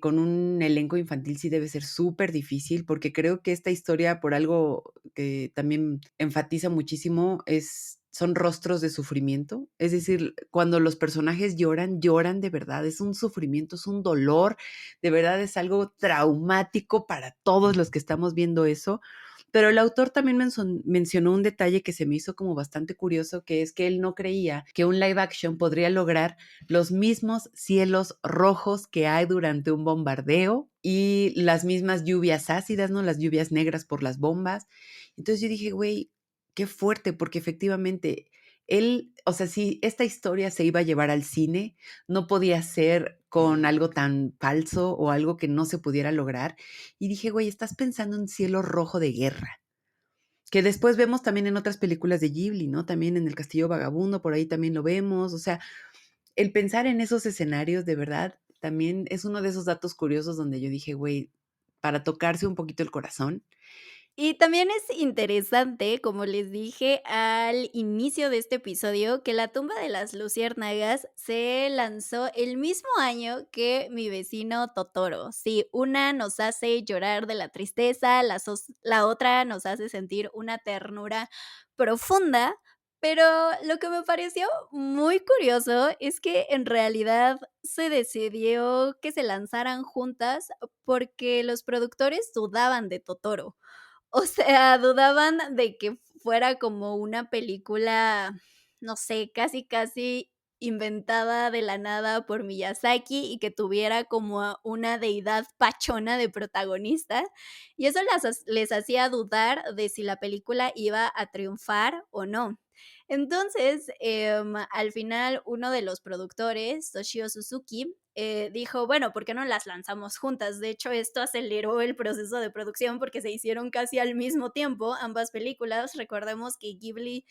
con un elenco infantil sí debe ser súper difícil, porque creo que esta historia, por algo que también enfatiza muchísimo, son rostros de sufrimiento. Es decir, cuando los personajes lloran, lloran de verdad, es un sufrimiento, es un dolor, de verdad es algo traumático para todos los que estamos viendo eso. Pero el autor también mencionó un detalle que se me hizo como bastante curioso, que es que él no creía que un live action podría lograr los mismos cielos rojos que hay durante un bombardeo y las mismas lluvias ácidas, ¿no? Las lluvias negras por las bombas. Entonces yo dije, güey, qué fuerte, porque efectivamente él, o sea, si esta historia se iba a llevar al cine, no podía ser con algo tan falso o algo que no se pudiera lograr. Y dije, güey, estás pensando en cielo rojo de guerra, que después vemos también en otras películas de Ghibli, ¿no? También en El Castillo Vagabundo, por ahí también lo vemos. O sea, el pensar en esos escenarios de verdad también es uno de esos datos curiosos donde yo dije, güey, para tocarse un poquito el corazón. Y también es interesante, como les dije al inicio de este episodio, que La tumba de las luciérnagas se lanzó el mismo año que Mi vecino Totoro. Sí, una nos hace llorar de la tristeza, la otra nos hace sentir una ternura profunda, pero lo que me pareció muy curioso es que en realidad se decidió que se lanzaran juntas porque los productores dudaban de Totoro. O sea, dudaban de que fuera como una película, no sé, casi, casi inventada de la nada por Miyazaki y que tuviera como a una deidad pachona de protagonista, y eso les hacía dudar de si la película iba a triunfar o no. Entonces, al final, uno de los productores, Toshio Suzuki, dijo, bueno, ¿por qué no las lanzamos juntas? De hecho, esto aceleró el proceso de producción porque se hicieron casi al mismo tiempo ambas películas. Recordemos que Ghibli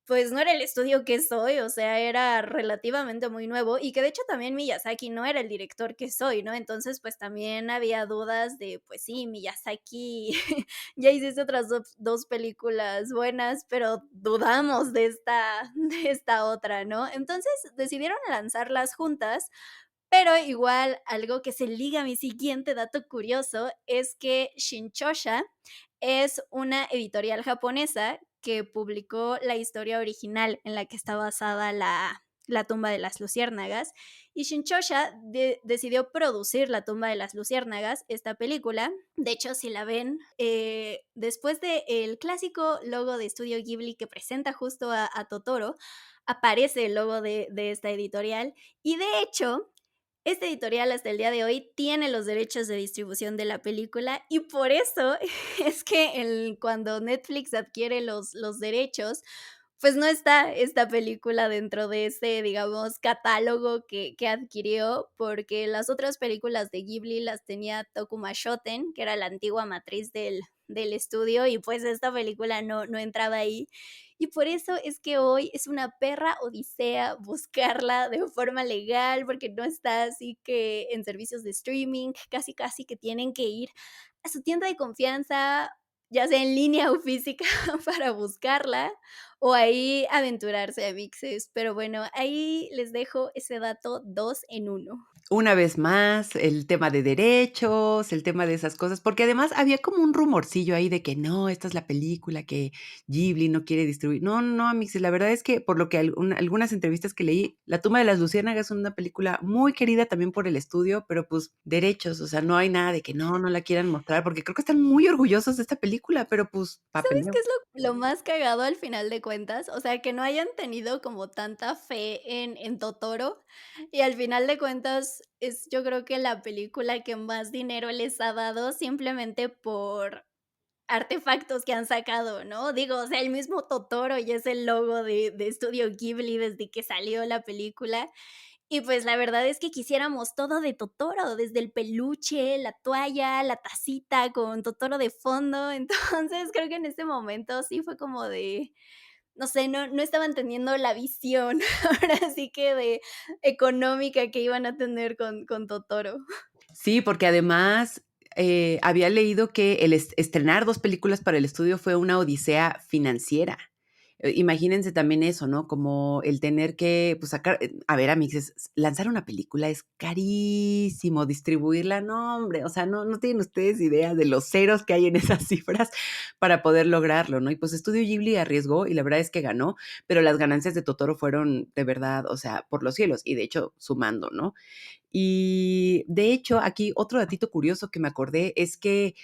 pues no era el estudio que soy, o sea, era relativamente muy nuevo y que de hecho también Miyazaki no era el director que soy, ¿no? Entonces, pues también había dudas de, pues sí, Miyazaki ya hiciste otras dos películas buenas, pero dudamos de esta otra, ¿no? Entonces decidieron lanzarlas juntas, pero igual algo que se liga a mi siguiente dato curioso es que Shinchosha es una editorial japonesa que publicó la historia original en la que está basada la tumba de las luciérnagas. Y Shinchosha decidió producir La tumba de las luciérnagas, esta película. De hecho, si la ven, después del clásico logo de Estudio Ghibli que presenta justo a Totoro, aparece el logo de esta editorial. Y de hecho, este editorial hasta el día de hoy tiene los derechos de distribución de la película y por eso es que cuando Netflix adquiere los derechos, pues no está esta película dentro de ese, digamos, catálogo que adquirió, porque las otras películas de Ghibli las tenía Tokuma Shoten, que era la antigua matriz del estudio, y pues esta película no entraba ahí. Y por eso es que hoy es una perra odisea buscarla de forma legal, porque no está así que en servicios de streaming, casi casi que tienen que ir a su tienda de confianza, ya sea en línea o física, para buscarla, o ahí aventurarse a mixes. Pero bueno, ahí les dejo ese dato 2 en uno. Una vez más, el tema de derechos, el tema de esas cosas, porque además había como un rumorcillo ahí de que no, esta es la película que Ghibli no quiere distribuir. No, no, Amix, la verdad es que por lo que algunas entrevistas que leí, La tumba de las luciérnagas es una película muy querida también por el estudio, pero pues derechos, o sea, no hay nada de que no la quieran mostrar, porque creo que están muy orgullosos de esta película. película, pero, pues, ¿Sabes qué papeleo. es lo más cagado al final de cuentas? O sea, que no hayan tenido como tanta fe en Totoro, y al final de cuentas es yo creo que la película que más dinero les ha dado simplemente por artefactos que han sacado, ¿no? Digo, o sea, el mismo Totoro ya es el logo de Estudio Ghibli desde que salió la película, y pues la verdad es que quisiéramos todo de Totoro, desde el peluche, la toalla, la tacita con Totoro de fondo. Entonces, creo que en ese momento sí fue como de, no sé, no estaban teniendo la visión, ahora sí que de económica que iban a tener con Totoro. Sí, porque además, había leído que el estrenar 2 películas para el estudio fue una odisea financiera. Imagínense también eso, ¿no? Como el tener que, pues, sacar a ver, amigues, lanzar una película es carísimo, distribuirla, no, hombre, o sea, no tienen ustedes idea de los ceros que hay en esas cifras para poder lograrlo, ¿no? Y, pues, Estudio Ghibli arriesgó y la verdad es que ganó, pero las ganancias de Totoro fueron de verdad, o sea, por los cielos y de hecho sumando, ¿no? Y de hecho, aquí otro datito curioso que me acordé es que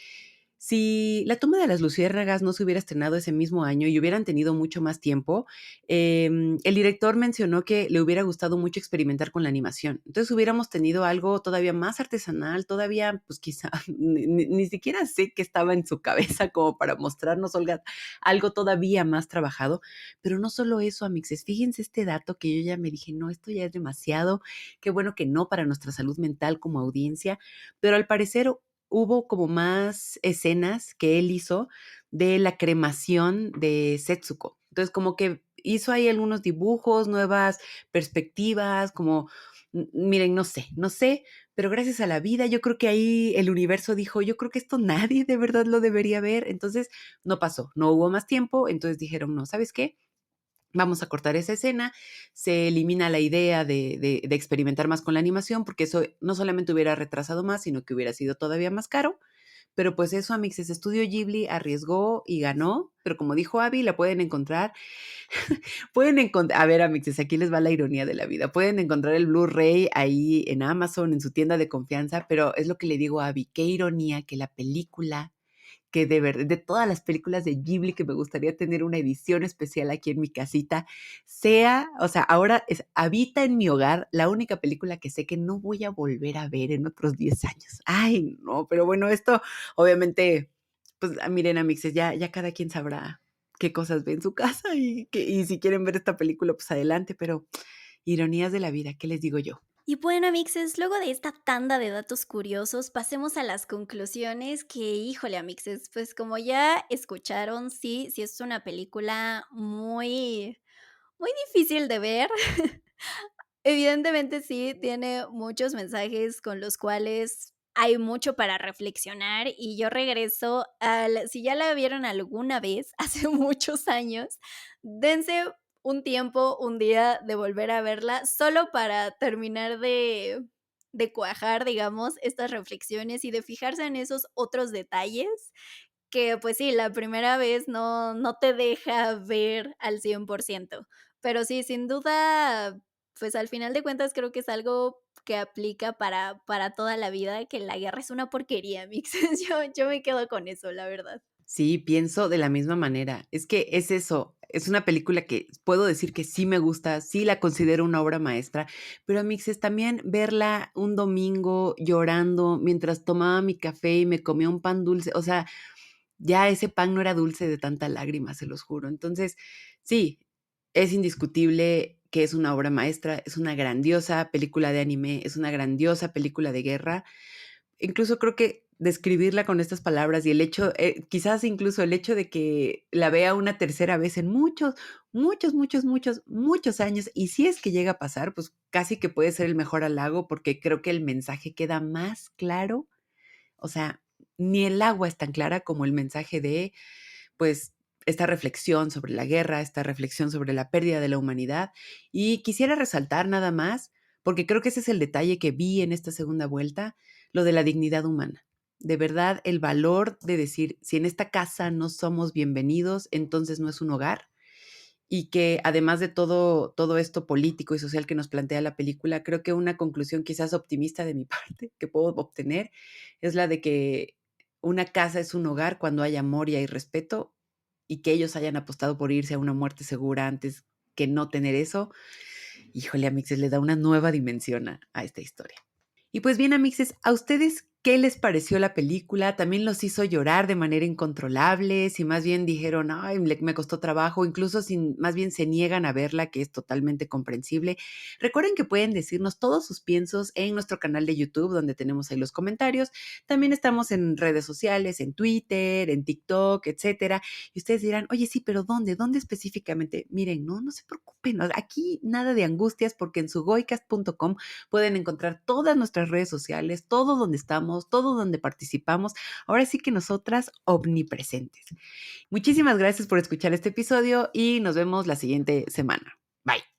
si La tumba de las luciérnagas no se hubiera estrenado ese mismo año y hubieran tenido mucho más tiempo, el director mencionó que le hubiera gustado mucho experimentar con la animación. Entonces hubiéramos tenido algo todavía más artesanal, todavía, pues quizá, ni siquiera sé qué estaba en su cabeza como para mostrarnos algo todavía más trabajado. Pero no solo eso, amixes, fíjense este dato que yo ya me dije, no, esto ya es demasiado, qué bueno que no para nuestra salud mental como audiencia, pero al parecer hubo como más escenas que él hizo de la cremación de Setsuko. Entonces, como que hizo ahí algunos dibujos, nuevas perspectivas, como, miren, no sé, pero gracias a la vida, yo creo que ahí el universo dijo, yo creo que esto nadie de verdad lo debería ver. Entonces, no pasó, no hubo más tiempo, entonces dijeron, no, ¿sabes qué? Vamos a cortar esa escena, se elimina la idea de experimentar más con la animación, porque eso no solamente hubiera retrasado más, sino que hubiera sido todavía más caro. Pero pues eso, Amixes, Estudio Ghibli arriesgó y ganó, pero como dijo Abby, la pueden encontrar. Pueden encontrar, a ver, Amixes, aquí les va la ironía de la vida. Pueden encontrar el Blu-ray ahí en Amazon, en su tienda de confianza, pero es lo que le digo a Abby, qué ironía que la película que de todas las películas de Ghibli que me gustaría tener una edición especial aquí en mi casita, o sea, ahora habita en mi hogar la única película que sé que no voy a volver a ver en otros 10 años. Ay, no, pero bueno, esto obviamente, pues miren, amixes, ya cada quien sabrá qué cosas ve en su casa y si quieren ver esta película, pues adelante, pero ironías de la vida, ¿qué les digo yo? Y bueno, amixes, luego de esta tanda de datos curiosos, pasemos a las conclusiones que, híjole, amixes, pues como ya escucharon, sí es una película muy difícil de ver. Evidentemente sí, tiene muchos mensajes con los cuales hay mucho para reflexionar y yo regreso al si ya la vieron alguna vez, hace muchos años, dense un tiempo, un día de volver a verla, solo para terminar de cuajar, digamos, estas reflexiones y de fijarse en esos otros detalles que, pues sí, la primera vez no te deja ver al 100%. Pero sí, sin duda, pues, al final de cuentas, creo que es algo que aplica para toda la vida, que la guerra es una porquería, mixes. Yo me quedo con eso, la verdad. Sí, pienso de la misma manera. Es que es eso, es una película que puedo decir que sí me gusta, sí la considero una obra maestra, pero amixes, también verla un domingo llorando mientras tomaba mi café y me comía un pan dulce, o sea, ya ese pan no era dulce de tanta lágrima, se los juro. Entonces, sí, es indiscutible que es una obra maestra, es una grandiosa película de anime, es una grandiosa película de guerra. Incluso creo que describirla con estas palabras y el hecho, quizás incluso el hecho de que la vea una tercera vez en muchos años, y si es que llega a pasar, pues casi que puede ser el mejor halago, porque creo que el mensaje queda más claro. O sea, ni el agua es tan clara como el mensaje de, pues, esta reflexión sobre la guerra, esta reflexión sobre la pérdida de la humanidad. Y quisiera resaltar nada más, porque creo que ese es el detalle que vi en esta segunda vuelta, lo de la dignidad humana. De verdad, el valor de decir, si en esta casa no somos bienvenidos, entonces no es un hogar. Y que además de todo esto político y social que nos plantea la película, creo que una conclusión quizás optimista de mi parte que puedo obtener es la de que una casa es un hogar cuando hay amor y hay respeto, y que ellos hayan apostado por irse a una muerte segura antes que no tener eso, híjole, Amixes, le da una nueva dimensión a esta historia. Y pues bien, amixes, ¿a ustedes qué les pareció la película? ¿También los hizo llorar de manera incontrolable? Si más bien dijeron, ay, me costó trabajo, incluso si más bien se niegan a verla, que es totalmente comprensible. Recuerden que pueden decirnos todos sus piensos en nuestro canal de YouTube, donde tenemos ahí los comentarios. También estamos en redes sociales, en Twitter, en TikTok, etcétera. Y ustedes dirán, oye, sí, pero ¿dónde? ¿Dónde específicamente? Miren, no se preocupen, aquí nada de angustias, porque en sugoicast.com pueden encontrar todas nuestras redes sociales, todo donde estamos, todo donde participamos. Ahora sí que nosotras omnipresentes. Muchísimas gracias por escuchar este episodio y nos vemos la siguiente semana. Bye.